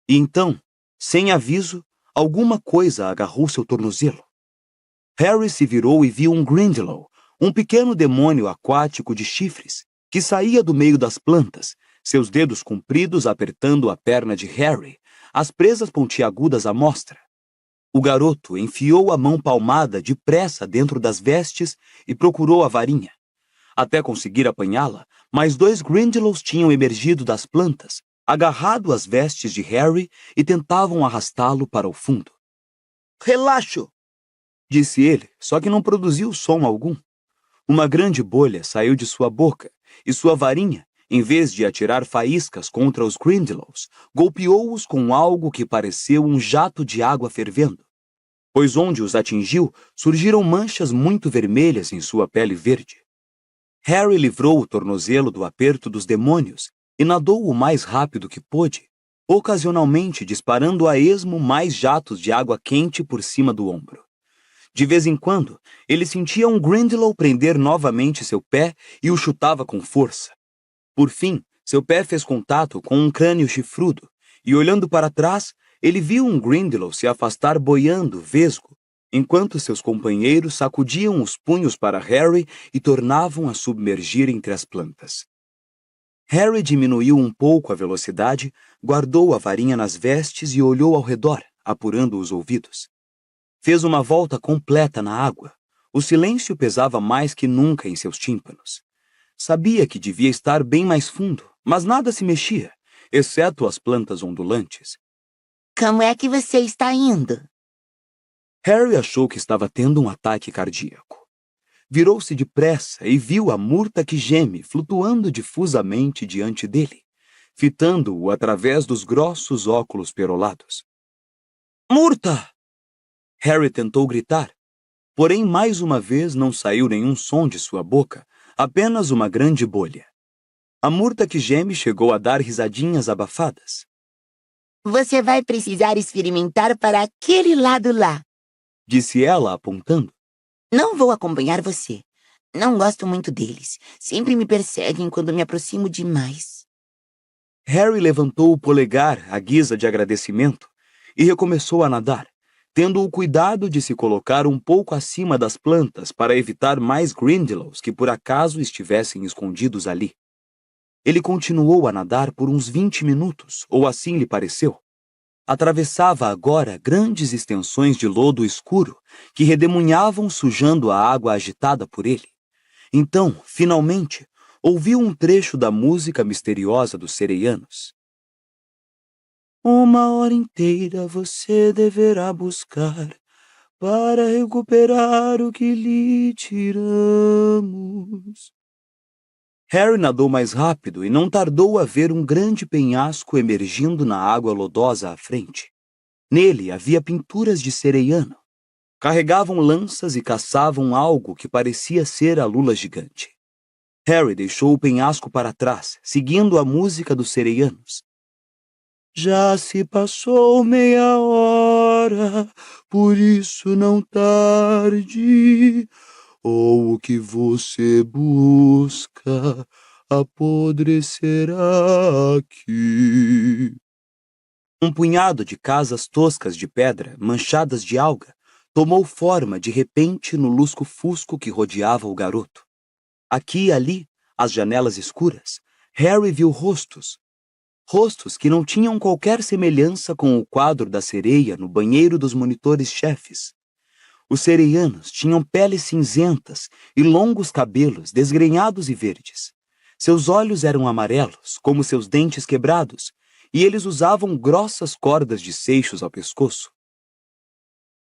E então, sem aviso, alguma coisa agarrou seu tornozelo. Harry se virou e viu um Grindylow, um pequeno demônio aquático de chifres, que saía do meio das plantas, seus dedos compridos apertando a perna de Harry, as presas pontiagudas à mostra. O garoto enfiou a mão palmada depressa dentro das vestes e procurou a varinha. Até conseguir apanhá-la, mais 2 Grindylows tinham emergido das plantas, agarrado às vestes de Harry e tentavam arrastá-lo para o fundo. Relaxo! Disse ele, só que não produziu som algum. Uma grande bolha saiu de sua boca e sua varinha, em vez de atirar faíscas contra os Grindylows, golpeou-os com algo que pareceu um jato de água fervendo, pois onde os atingiu surgiram manchas muito vermelhas em sua pele verde. Harry livrou o tornozelo do aperto dos demônios e nadou o mais rápido que pôde, ocasionalmente disparando a esmo mais jatos de água quente por cima do ombro. De vez em quando, ele sentia um Grindylow prender novamente seu pé e o chutava com força. Por fim, seu pé fez contato com um crânio chifrudo, e olhando para trás, ele viu um Grindylow se afastar boiando, vesgo, enquanto seus companheiros sacudiam os punhos para Harry e tornavam a submergir entre as plantas. Harry diminuiu um pouco a velocidade, guardou a varinha nas vestes e olhou ao redor, apurando os ouvidos. Fez uma volta completa na água. O silêncio pesava mais que nunca em seus tímpanos. Sabia que devia estar bem mais fundo, mas nada se mexia, exceto as plantas ondulantes. Como é que você está indo? Harry achou que estava tendo um ataque cardíaco. Virou-se depressa e viu a murta que geme flutuando difusamente diante dele, fitando-o através dos grossos óculos perolados. Murta! Harry tentou gritar, porém mais uma vez não saiu nenhum som de sua boca, apenas uma grande bolha. A murta que geme chegou a dar risadinhas abafadas. Você vai precisar experimentar para aquele lado lá. Disse ela, apontando. Não vou acompanhar você. Não gosto muito deles. Sempre me perseguem quando me aproximo demais. Harry levantou o polegar à guisa de agradecimento e recomeçou a nadar, tendo o cuidado de se colocar um pouco acima das plantas para evitar mais Grindylows que por acaso estivessem escondidos ali. Ele continuou a nadar por uns 20 minutos, ou assim lhe pareceu. Atravessava agora grandes extensões de lodo escuro que redemoinhavam sujando a água agitada por ele. Então, finalmente, ouviu um trecho da música misteriosa dos sereianos. 1 hora inteira você deverá buscar para recuperar o que lhe tiramos. Harry nadou mais rápido e não tardou a ver um grande penhasco emergindo na água lodosa à frente. Nele havia pinturas de sereiano. Carregavam lanças e caçavam algo que parecia ser a lula gigante. Harry deixou o penhasco para trás, seguindo a música dos sereianos. Já se passou meia hora, por isso não tarde. Ou o que você busca apodrecerá aqui. Um punhado de casas toscas de pedra, manchadas de alga, tomou forma de repente no lusco-fusco que rodeava o garoto. Aqui e ali, às janelas escuras, Harry viu rostos. Rostos que não tinham qualquer semelhança com o quadro da sereia no banheiro dos monitores-chefes. Os sereianos tinham peles cinzentas e longos cabelos desgrenhados e verdes. Seus olhos eram amarelos, como seus dentes quebrados, e eles usavam grossas cordas de seixos ao pescoço.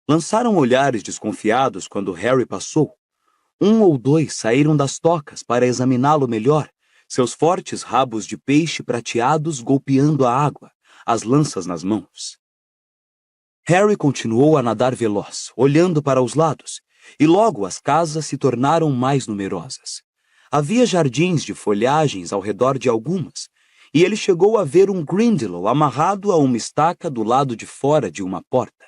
Lançaram olhares desconfiados quando Harry passou. 1 ou 2 saíram das tocas para examiná-lo melhor, seus fortes rabos de peixe prateados golpeando a água, as lanças nas mãos. Harry continuou a nadar veloz, olhando para os lados, e logo as casas se tornaram mais numerosas. Havia jardins de folhagens ao redor de algumas, e ele chegou a ver um Grindylow amarrado a uma estaca do lado de fora de uma porta.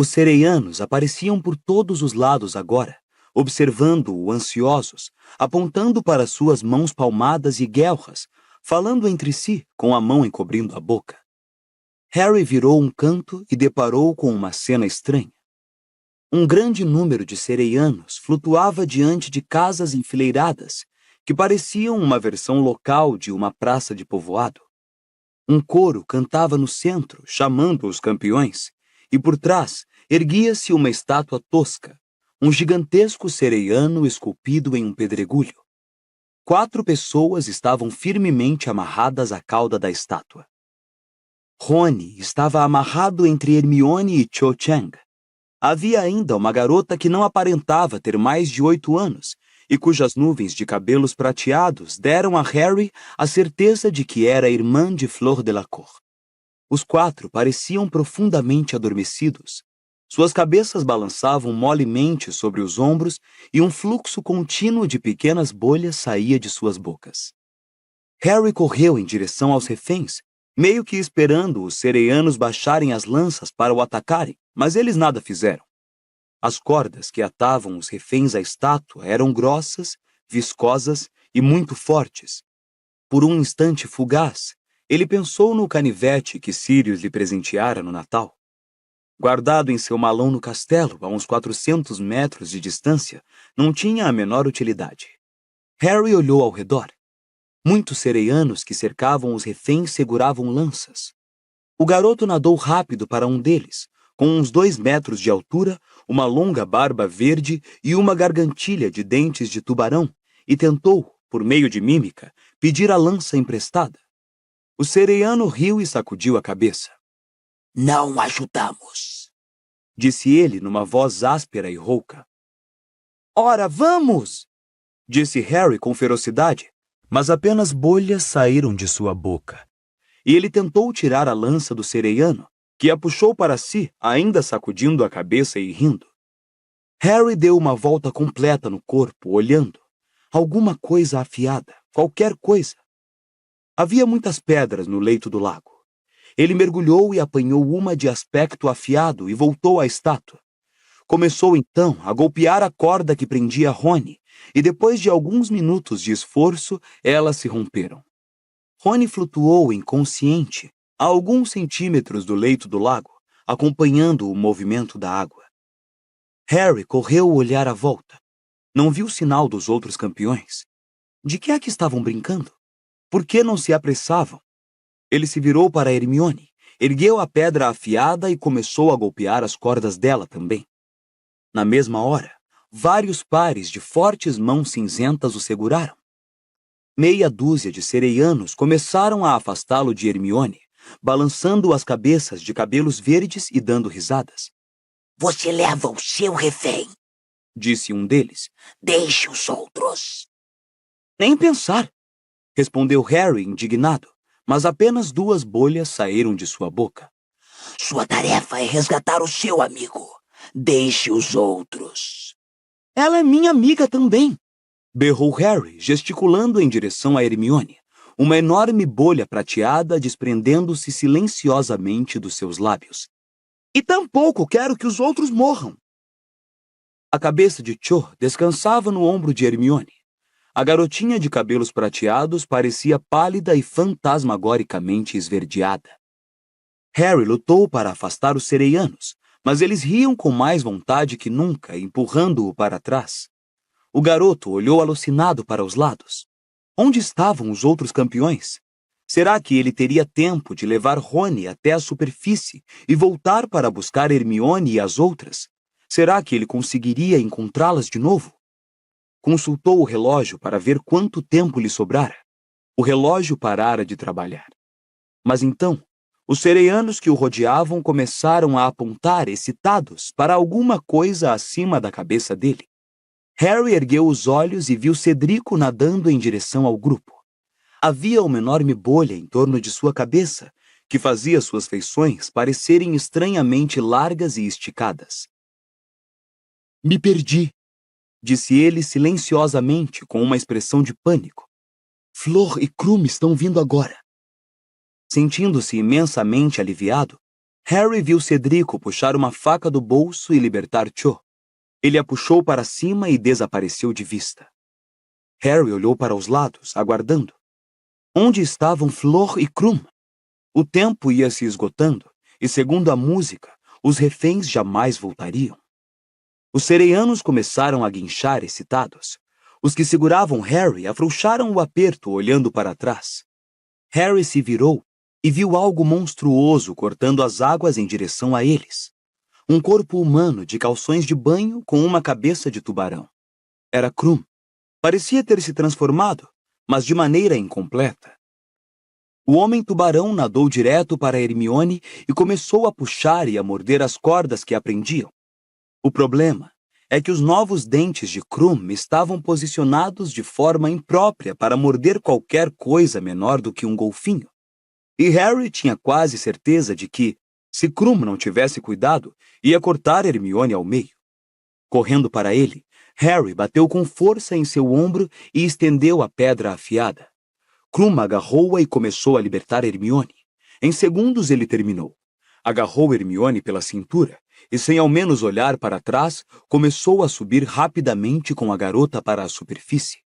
Os sereianos apareciam por todos os lados agora, observando-o ansiosos, apontando para suas mãos palmadas e guelras, falando entre si, com a mão encobrindo a boca. Harry virou um canto e deparou com uma cena estranha. Um grande número de sereianos flutuava diante de casas enfileiradas, que pareciam uma versão local de uma praça de povoado. Um coro cantava no centro, chamando os campeões, e por trás erguia-se uma estátua tosca, um gigantesco sereiano esculpido em um pedregulho. 4 pessoas estavam firmemente amarradas à cauda da estátua. Rony estava amarrado entre Hermione e Cho Chang. Havia ainda uma garota que não aparentava ter mais de 8 anos e cujas nuvens de cabelos prateados deram a Harry a certeza de que era irmã de Fleur Delacour. Os 4 pareciam profundamente adormecidos. Suas cabeças balançavam molemente sobre os ombros e um fluxo contínuo de pequenas bolhas saía de suas bocas. Harry correu em direção aos reféns, meio que esperando os sereianos baixarem as lanças para o atacarem, mas eles nada fizeram. As cordas que atavam os reféns à estátua eram grossas, viscosas e muito fortes. Por um instante fugaz, ele pensou no canivete que Sirius lhe presenteara no Natal. Guardado em seu malão no castelo, a uns 400 metros de distância, não tinha a menor utilidade. Harry olhou ao redor. Muitos sereianos que cercavam os reféns seguravam lanças. O garoto nadou rápido para um deles, com uns 2 metros de altura, uma longa barba verde e uma gargantilha de dentes de tubarão, e tentou, por meio de mímica, pedir a lança emprestada. O sereiano riu e sacudiu a cabeça. Não ajudamos, disse ele numa voz áspera e rouca. Ora, vamos! Disse Harry com ferocidade, mas apenas bolhas saíram de sua boca. E ele tentou tirar a lança do sereiano, que a puxou para si, ainda sacudindo a cabeça e rindo. Harry deu uma volta completa no corpo, olhando. Alguma coisa afiada, qualquer coisa. Havia muitas pedras no leito do lago. Ele mergulhou e apanhou uma de aspecto afiado e voltou à estátua. Começou então a golpear a corda que prendia Rony, e depois de alguns minutos de esforço, elas se romperam. Rony flutuou inconsciente a alguns centímetros do leito do lago, acompanhando o movimento da água. Harry correu olhar à volta. Não viu sinal dos outros campeões. De que é que estavam brincando? Por que não se apressavam? Ele se virou para Hermione, ergueu a pedra afiada e começou a golpear as cordas dela também. Na mesma hora, vários pares de fortes mãos cinzentas o seguraram. Meia dúzia de sereianos começaram a afastá-lo de Hermione, balançando as cabeças de cabelos verdes e dando risadas. Você leva o seu refém, disse um deles. Deixe os outros. Nem pensar, respondeu Harry indignado, mas apenas 2 bolhas saíram de sua boca. Sua tarefa é resgatar o seu amigo. Deixe os outros. Ela é minha amiga também, berrou Harry, gesticulando em direção a Hermione, uma enorme bolha prateada desprendendo-se silenciosamente dos seus lábios. E tampouco quero que os outros morram. A cabeça de Cho descansava no ombro de Hermione. A garotinha de cabelos prateados parecia pálida e fantasmagoricamente esverdeada. Harry lutou para afastar os sereianos, mas eles riam com mais vontade que nunca, empurrando-o para trás. O garoto olhou alucinado para os lados. Onde estavam os outros campeões? Será que ele teria tempo de levar Rony até a superfície e voltar para buscar Hermione e as outras? Será que ele conseguiria encontrá-las de novo? Consultou o relógio para ver quanto tempo lhe sobrara. O relógio parara de trabalhar. Mas então, os sereianos que o rodeavam começaram a apontar, excitados, para alguma coisa acima da cabeça dele. Harry ergueu os olhos e viu Cedrico nadando em direção ao grupo. Havia uma enorme bolha em torno de sua cabeça, que fazia suas feições parecerem estranhamente largas e esticadas. Me perdi, disse ele silenciosamente, com uma expressão de pânico. Flor e Krum estão vindo agora. Sentindo-se imensamente aliviado, Harry viu Cedrico puxar uma faca do bolso e libertar Cho. Ele a puxou para cima e desapareceu de vista. Harry olhou para os lados, aguardando. Onde estavam Flor e Krum? O tempo ia se esgotando, e segundo a música, os reféns jamais voltariam. Os sereianos começaram a guinchar excitados. Os que seguravam Harry afrouxaram o aperto olhando para trás. Harry se virou e viu algo monstruoso cortando as águas em direção a eles. Um corpo humano de calções de banho com uma cabeça de tubarão. Era Krum. Parecia ter se transformado, mas de maneira incompleta. O homem-tubarão nadou direto para Hermione e começou a puxar e a morder as cordas que a prendiam. O problema é que os novos dentes de Krum estavam posicionados de forma imprópria para morder qualquer coisa menor do que um golfinho. E Harry tinha quase certeza de que, se Krum não tivesse cuidado, ia cortar Hermione ao meio. Correndo para ele, Harry bateu com força em seu ombro e estendeu a pedra afiada. Krum agarrou-a e começou a libertar Hermione. Em segundos ele terminou. Agarrou Hermione pela cintura e, sem ao menos olhar para trás, começou a subir rapidamente com a garota para a superfície.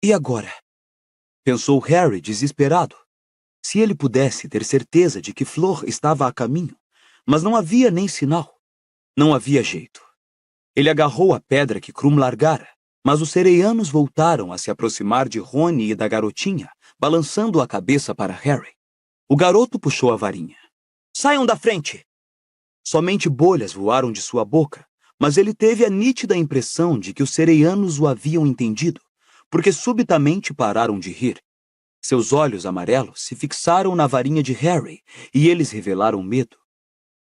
E agora? Pensou Harry desesperado. Se ele pudesse ter certeza de que Flor estava a caminho, mas não havia nem sinal. Não havia jeito. Ele agarrou a pedra que Krum largara, mas os sereianos voltaram a se aproximar de Rony e da garotinha, balançando a cabeça para Harry. O garoto puxou a varinha. Saiam da frente! Somente bolhas voaram de sua boca, mas ele teve a nítida impressão de que os sereianos o haviam entendido, porque subitamente pararam de rir. Seus olhos amarelos se fixaram na varinha de Harry e eles revelaram medo.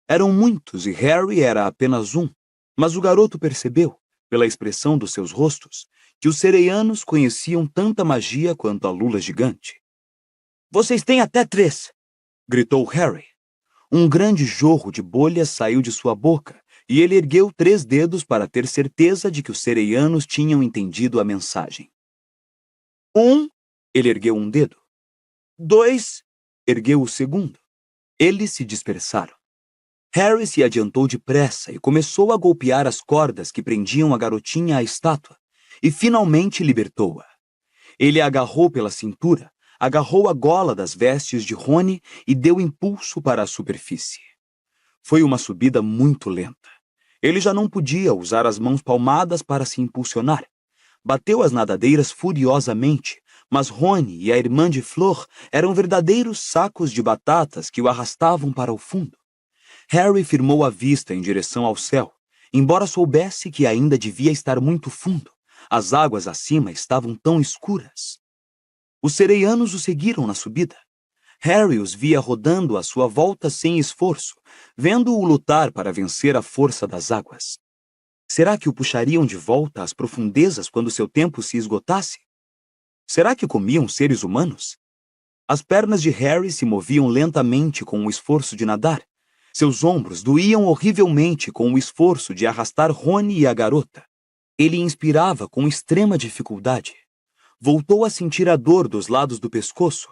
Eram muitos e Harry era apenas um, mas o garoto percebeu, pela expressão dos seus rostos, que os sereianos conheciam tanta magia quanto a lula gigante. Vocês têm até 3! Gritou Harry. Um grande jorro de bolhas saiu de sua boca e ele ergueu 3 dedos para ter certeza de que os sereianos tinham entendido a mensagem. 1, ele ergueu um dedo. 2, ergueu o segundo. Eles se dispersaram. Harry se adiantou depressa e começou a golpear as cordas que prendiam a garotinha à estátua, e finalmente libertou-a. Ele a agarrou pela cintura, agarrou a gola das vestes de Rony e deu impulso para a superfície. Foi uma subida muito lenta. Ele já não podia usar as mãos palmadas para se impulsionar. Bateu as nadadeiras furiosamente, mas Rony e a irmã de Flor eram verdadeiros sacos de batatas que o arrastavam para o fundo. Harry firmou a vista em direção ao céu, embora soubesse que ainda devia estar muito fundo. As águas acima estavam tão escuras. Os sereianos o seguiram na subida. Harry os via rodando à sua volta sem esforço, vendo-o lutar para vencer a força das águas. Será que o puxariam de volta às profundezas quando seu tempo se esgotasse? Será que comiam seres humanos? As pernas de Harry se moviam lentamente com o esforço de nadar. Seus ombros doíam horrivelmente com o esforço de arrastar Rony e a garota. Ele inspirava com extrema dificuldade. Voltou a sentir a dor dos lados do pescoço.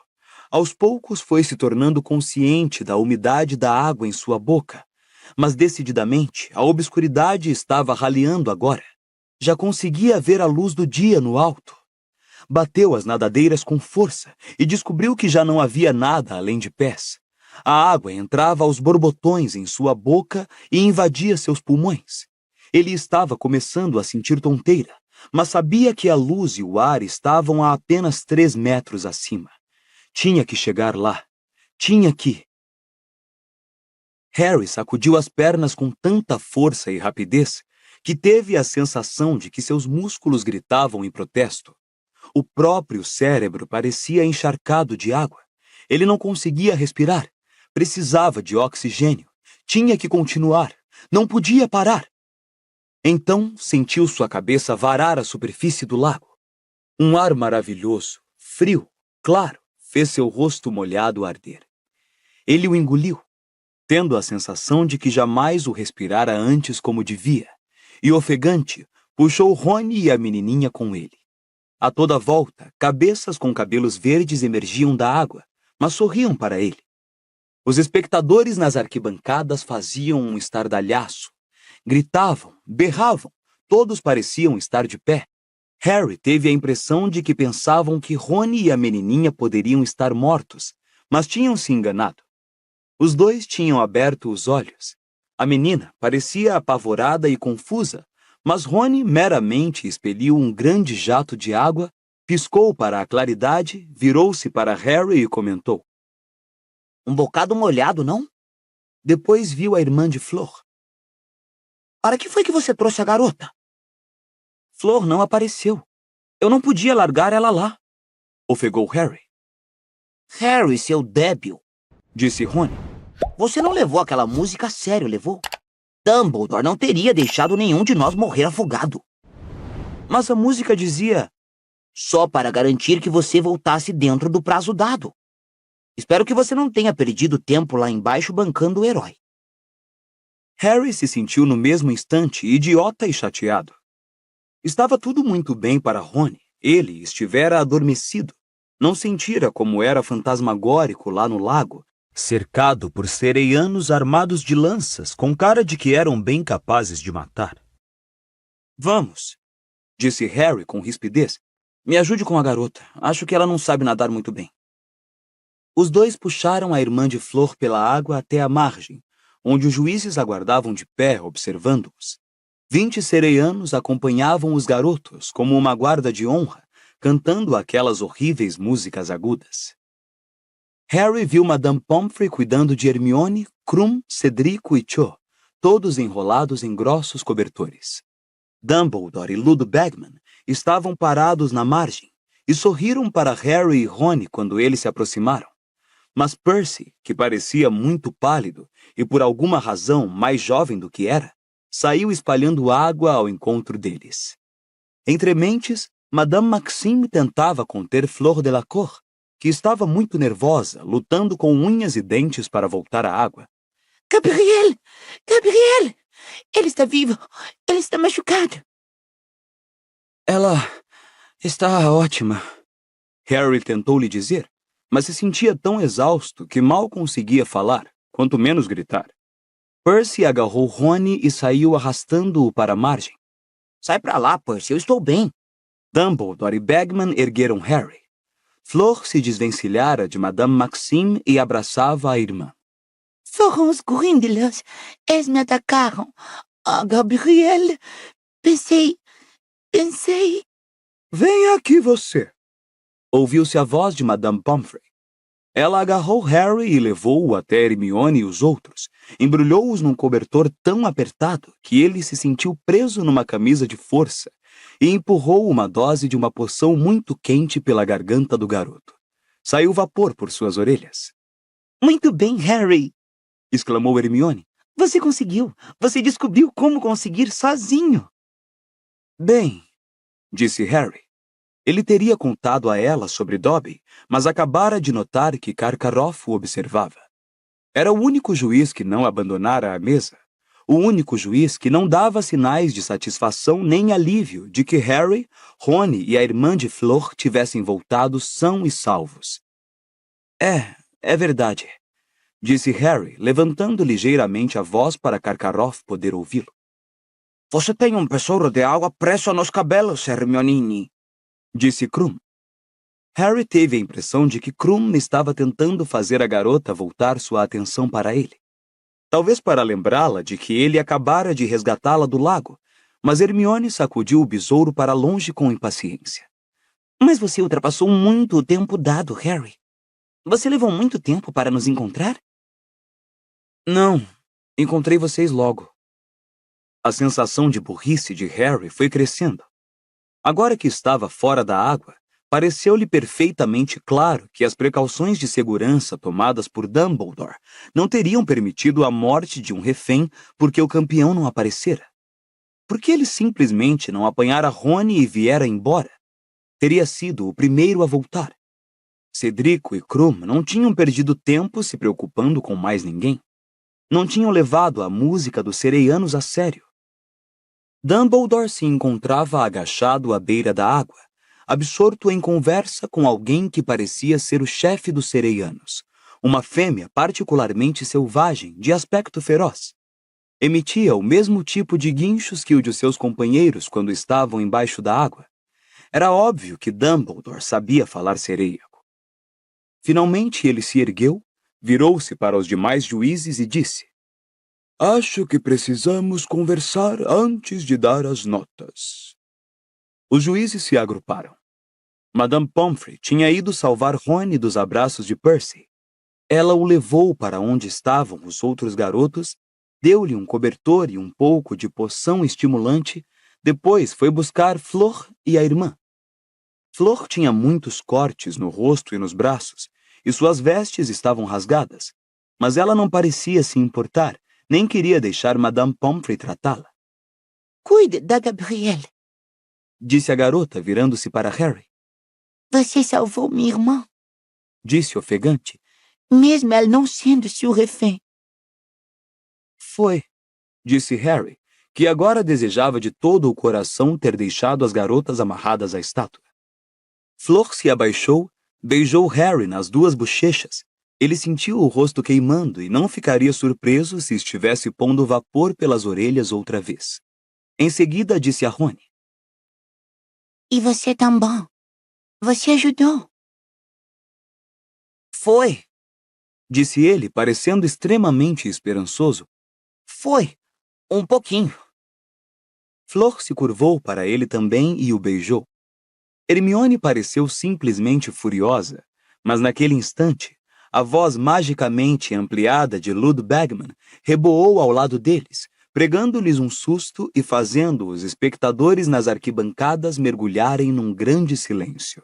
Aos poucos foi se tornando consciente da umidade da água em sua boca. Mas decididamente a obscuridade estava raleando agora. Já conseguia ver a luz do dia no alto. Bateu as nadadeiras com força e descobriu que já não havia nada além de pés. A água entrava aos borbotões em sua boca e invadia seus pulmões. Ele estava começando a sentir tonteira, mas sabia que a luz e o ar estavam a apenas 3 metros acima. Tinha que chegar lá. Tinha que... Harry sacudiu as pernas com tanta força e rapidez que teve a sensação de que seus músculos gritavam em protesto. O próprio cérebro parecia encharcado de água. Ele não conseguia respirar. Precisava de oxigênio. Tinha que continuar. Não podia parar. Então sentiu sua cabeça varar a superfície do lago. Um ar maravilhoso, frio, claro, fez seu rosto molhado arder. Ele o engoliu, tendo a sensação de que jamais o respirara antes como devia, e ofegante, puxou Rony e a menininha com ele. A toda volta, cabeças com cabelos verdes emergiam da água, mas sorriam para ele. Os espectadores nas arquibancadas faziam um estardalhaço. Gritavam, berravam, todos pareciam estar de pé. Harry teve a impressão de que pensavam que Rony e a menininha poderiam estar mortos, mas tinham se enganado. Os dois tinham aberto os olhos. A menina parecia apavorada e confusa, mas Rony meramente expeliu um grande jato de água, piscou para a claridade, virou-se para Harry e comentou. Um bocado molhado, não? Depois viu a irmã de Flor. Para que foi que você trouxe a garota? Flor não apareceu. Eu não podia largar ela lá, ofegou Harry. Harry, seu débil, disse Rony. Você não levou aquela música a sério, levou? Dumbledore não teria deixado nenhum de nós morrer afogado. Mas a música dizia... Só para garantir que você voltasse dentro do prazo dado. Espero que você não tenha perdido tempo lá embaixo bancando o herói. Harry se sentiu no mesmo instante idiota e chateado. Estava tudo muito bem para Rony. Ele estivera adormecido. Não sentira como era fantasmagórico lá no lago, cercado por sereianos armados de lanças, com cara de que eram bem capazes de matar. Vamos, disse Harry com rispidez. Me ajude com a garota. Acho que ela não sabe nadar muito bem. Os dois puxaram a irmã de Flor pela água até a margem, onde os juízes aguardavam de pé, observando-os. 20 sereianos acompanhavam os garotos como uma guarda de honra, cantando aquelas horríveis músicas agudas. Harry viu Madame Pomfrey cuidando de Hermione, Krum, Cedrico e Cho, todos enrolados em grossos cobertores. Dumbledore e Ludo Bagman estavam parados na margem e sorriram para Harry e Rony quando eles se aproximaram. Mas Percy, que parecia muito pálido e por alguma razão mais jovem do que era, saiu espalhando água ao encontro deles. Entre mentes, Madame Maxime tentava conter Flor Delacour, que estava muito nervosa, lutando com unhas e dentes para voltar à água. Gabriel! Gabriel! Ele está vivo! Ele está machucado! Ela está ótima, Harry tentou lhe dizer, mas se sentia tão exausto que mal conseguia falar, quanto menos gritar. Percy agarrou Rony e saiu arrastando-o para a margem. Sai pra lá, Percy, eu estou bem. Dumbledore e Bagman ergueram Harry. Flor se desvencilhara de Madame Maxime e abraçava a irmã. Foram os Grindelots. Eles me atacaram. Ah, Gabriel, pensei... Venha aqui você. Ouviu-se a voz de Madame Pomfrey. Ela agarrou Harry e levou-o até Hermione e os outros, embrulhou-os num cobertor tão apertado que ele se sentiu preso numa camisa de força e empurrou uma dose de uma poção muito quente pela garganta do garoto. Saiu vapor por suas orelhas. Muito bem, Harry, exclamou Hermione. Você conseguiu. Você descobriu como conseguir sozinho. Bem, disse Harry. Ele teria contado a ela sobre Dobby, mas acabara de notar que Karkaroff o observava. Era o único juiz que não abandonara a mesa. O único juiz que não dava sinais de satisfação nem alívio de que Harry, Rony e a irmã de Flor tivessem voltado são e salvos. É verdade, disse Harry, levantando ligeiramente a voz para Karkaroff poder ouvi-lo. Você tem um besouro de água preso nos cabelos, Hermione, disse Krum. Harry teve a impressão de que Krum estava tentando fazer a garota voltar sua atenção para ele. Talvez para lembrá-la de que ele acabara de resgatá-la do lago, mas Hermione sacudiu o besouro para longe com impaciência. Mas você ultrapassou muito o tempo dado, Harry. Você levou muito tempo para nos encontrar? Não, encontrei vocês logo. A sensação de burrice de Harry foi crescendo. Agora que estava fora da água, pareceu-lhe perfeitamente claro que as precauções de segurança tomadas por Dumbledore não teriam permitido a morte de um refém porque o campeão não aparecera. Por que ele simplesmente não apanhara Rony e viera embora? Teria sido o primeiro a voltar. Cedrico e Krum não tinham perdido tempo se preocupando com mais ninguém. Não tinham levado a música dos sereianos a sério. Dumbledore se encontrava agachado à beira da água, absorto em conversa com alguém que parecia ser o chefe dos sereianos, uma fêmea particularmente selvagem, de aspecto feroz. Emitia o mesmo tipo de guinchos que o de seus companheiros quando estavam embaixo da água. Era óbvio que Dumbledore sabia falar sereiaco. Finalmente ele se ergueu, virou-se para os demais juízes e disse: Acho que precisamos conversar antes de dar as notas. Os juízes se agruparam. Madame Pomfrey tinha ido salvar Rony dos abraços de Percy. Ela o levou para onde estavam os outros garotos, deu-lhe um cobertor e um pouco de poção estimulante, depois foi buscar Flor e a irmã. Flor tinha muitos cortes no rosto e nos braços, e suas vestes estavam rasgadas, mas ela não parecia se importar, nem queria deixar Madame Pomfrey tratá-la. Cuide da Gabrielle. Disse a garota, virando-se para Harry. Você salvou minha irmã, Disse ofegante. mesmo ela não sendo seu refém. Foi, disse Harry, que agora desejava de todo o coração ter deixado as garotas amarradas à estátua. Flor se abaixou, beijou Harry nas duas bochechas. Ele sentiu o rosto queimando e não ficaria surpreso se estivesse pondo vapor pelas orelhas outra vez. Em seguida disse a Rony. E você também. Você ajudou. Foi. Disse ele, parecendo extremamente esperançoso. Foi. Um pouquinho. Flor se curvou para ele também e o beijou. Hermione pareceu simplesmente furiosa, mas naquele instante, a voz magicamente ampliada de Lud Bagman reboou ao lado deles, pregando-lhes um susto e fazendo os espectadores nas arquibancadas mergulharem num grande silêncio.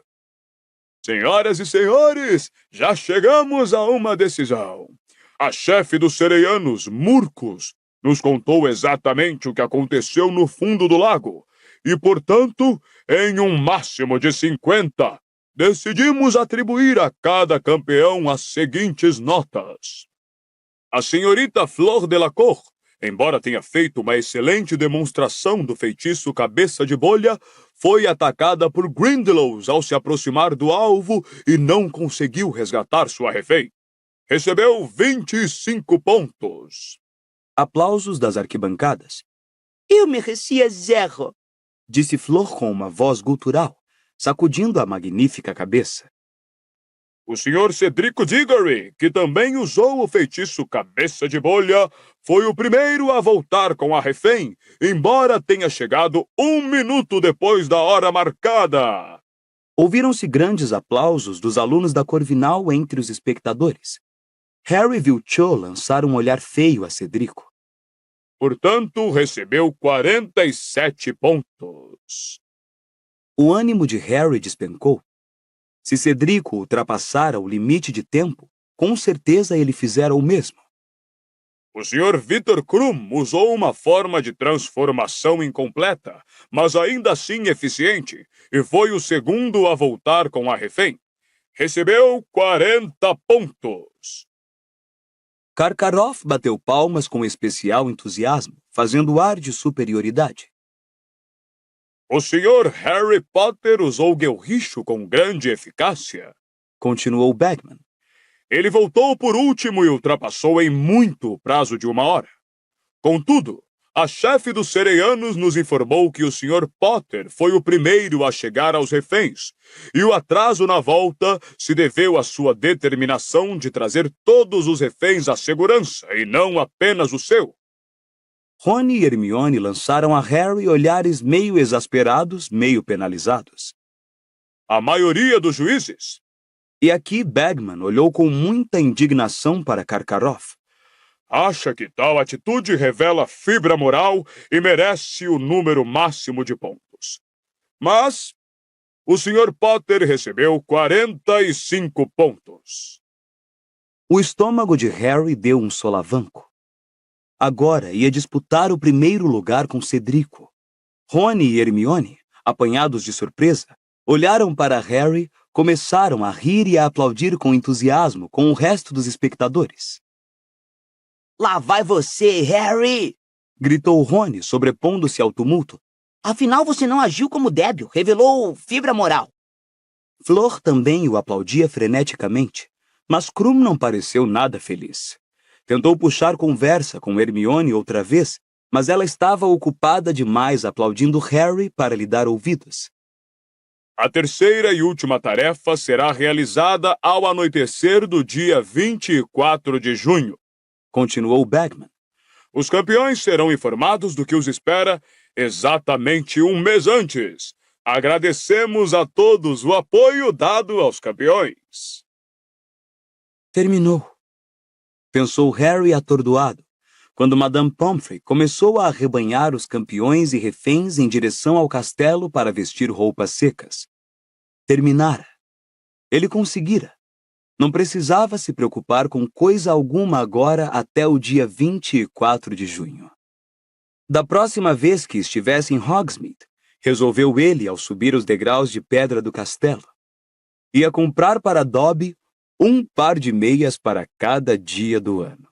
Senhoras e senhores, já chegamos a uma decisão. A chefe dos sereianos, Murcus, nos contou exatamente o que aconteceu no fundo do lago e, portanto, em um máximo de 50, decidimos atribuir a cada campeão as seguintes notas. A senhorita Flor Delacour, embora tenha feito uma excelente demonstração do feitiço Cabeça de Bolha, foi atacada por Grindylows ao se aproximar do alvo e não conseguiu resgatar sua refém. Recebeu 25 pontos. Aplausos das arquibancadas. Eu merecia 0. Disse Flor com uma voz gutural, sacudindo a magnífica cabeça. O Sr. Cedrico Diggory, que também usou o feitiço Cabeça de Bolha, foi o primeiro a voltar com a refém, embora tenha chegado 1 minuto depois da hora marcada. Ouviram-se grandes aplausos dos alunos da Corvinal entre os espectadores. Harry viu Cho lançar um olhar feio a Cedrico. Portanto, recebeu 47 pontos. O ânimo de Harry despencou. Se Cedrico ultrapassara o limite de tempo, com certeza ele fizera o mesmo. O Sr. Victor Krum usou uma forma de transformação incompleta, mas ainda assim eficiente, e foi o segundo a voltar com a refém. Recebeu 40 pontos. Karkaroff bateu palmas com especial entusiasmo, fazendo ar de superioridade. O Sr. Harry Potter usou Guelricho com grande eficácia, continuou Bagman. Ele voltou por último e ultrapassou em muito o prazo de 1 hora. Contudo, a chefe dos sereianos nos informou que o Sr. Potter foi o primeiro a chegar aos reféns, e o atraso na volta se deveu à sua determinação de trazer todos os reféns à segurança, e não apenas o seu. Rony e Hermione lançaram a Harry olhares meio exasperados, meio penalizados. A maioria dos juízes. E aqui Bagman olhou com muita indignação para Karkaroff. Acha que tal atitude revela fibra moral e merece o número máximo de pontos. Mas o Sr. Potter recebeu 45 pontos. O estômago de Harry deu um solavanco. Agora ia disputar o primeiro lugar com Cedrico. Rony e Hermione, apanhados de surpresa, olharam para Harry, começaram a rir e a aplaudir com entusiasmo com o resto dos espectadores. Lá vai você, Harry! Gritou Rony, sobrepondo-se ao tumulto. Afinal, você não agiu como débil, revelou fibra moral. Flor também o aplaudia freneticamente, Mas Krum não pareceu nada feliz. Tentou puxar conversa com Hermione outra vez, mas ela estava ocupada demais aplaudindo Harry para lhe dar ouvidos. A terceira e última tarefa será realizada ao anoitecer do dia 24 de junho, continuou Bagman. Os campeões serão informados do que os espera exatamente um mês antes. Agradecemos a todos o apoio dado aos campeões. Terminou, pensou Harry atordoado, quando Madame Pomfrey começou a arrebanhar os campeões e reféns em direção ao castelo para vestir roupas secas. Terminara. Ele conseguira. Não precisava se preocupar com coisa alguma agora até o dia 24 de junho. Da próxima vez que estivesse em Hogsmeade, resolveu ele ao subir os degraus de pedra do castelo. Ia comprar para Dobby um par de meias para cada dia do ano.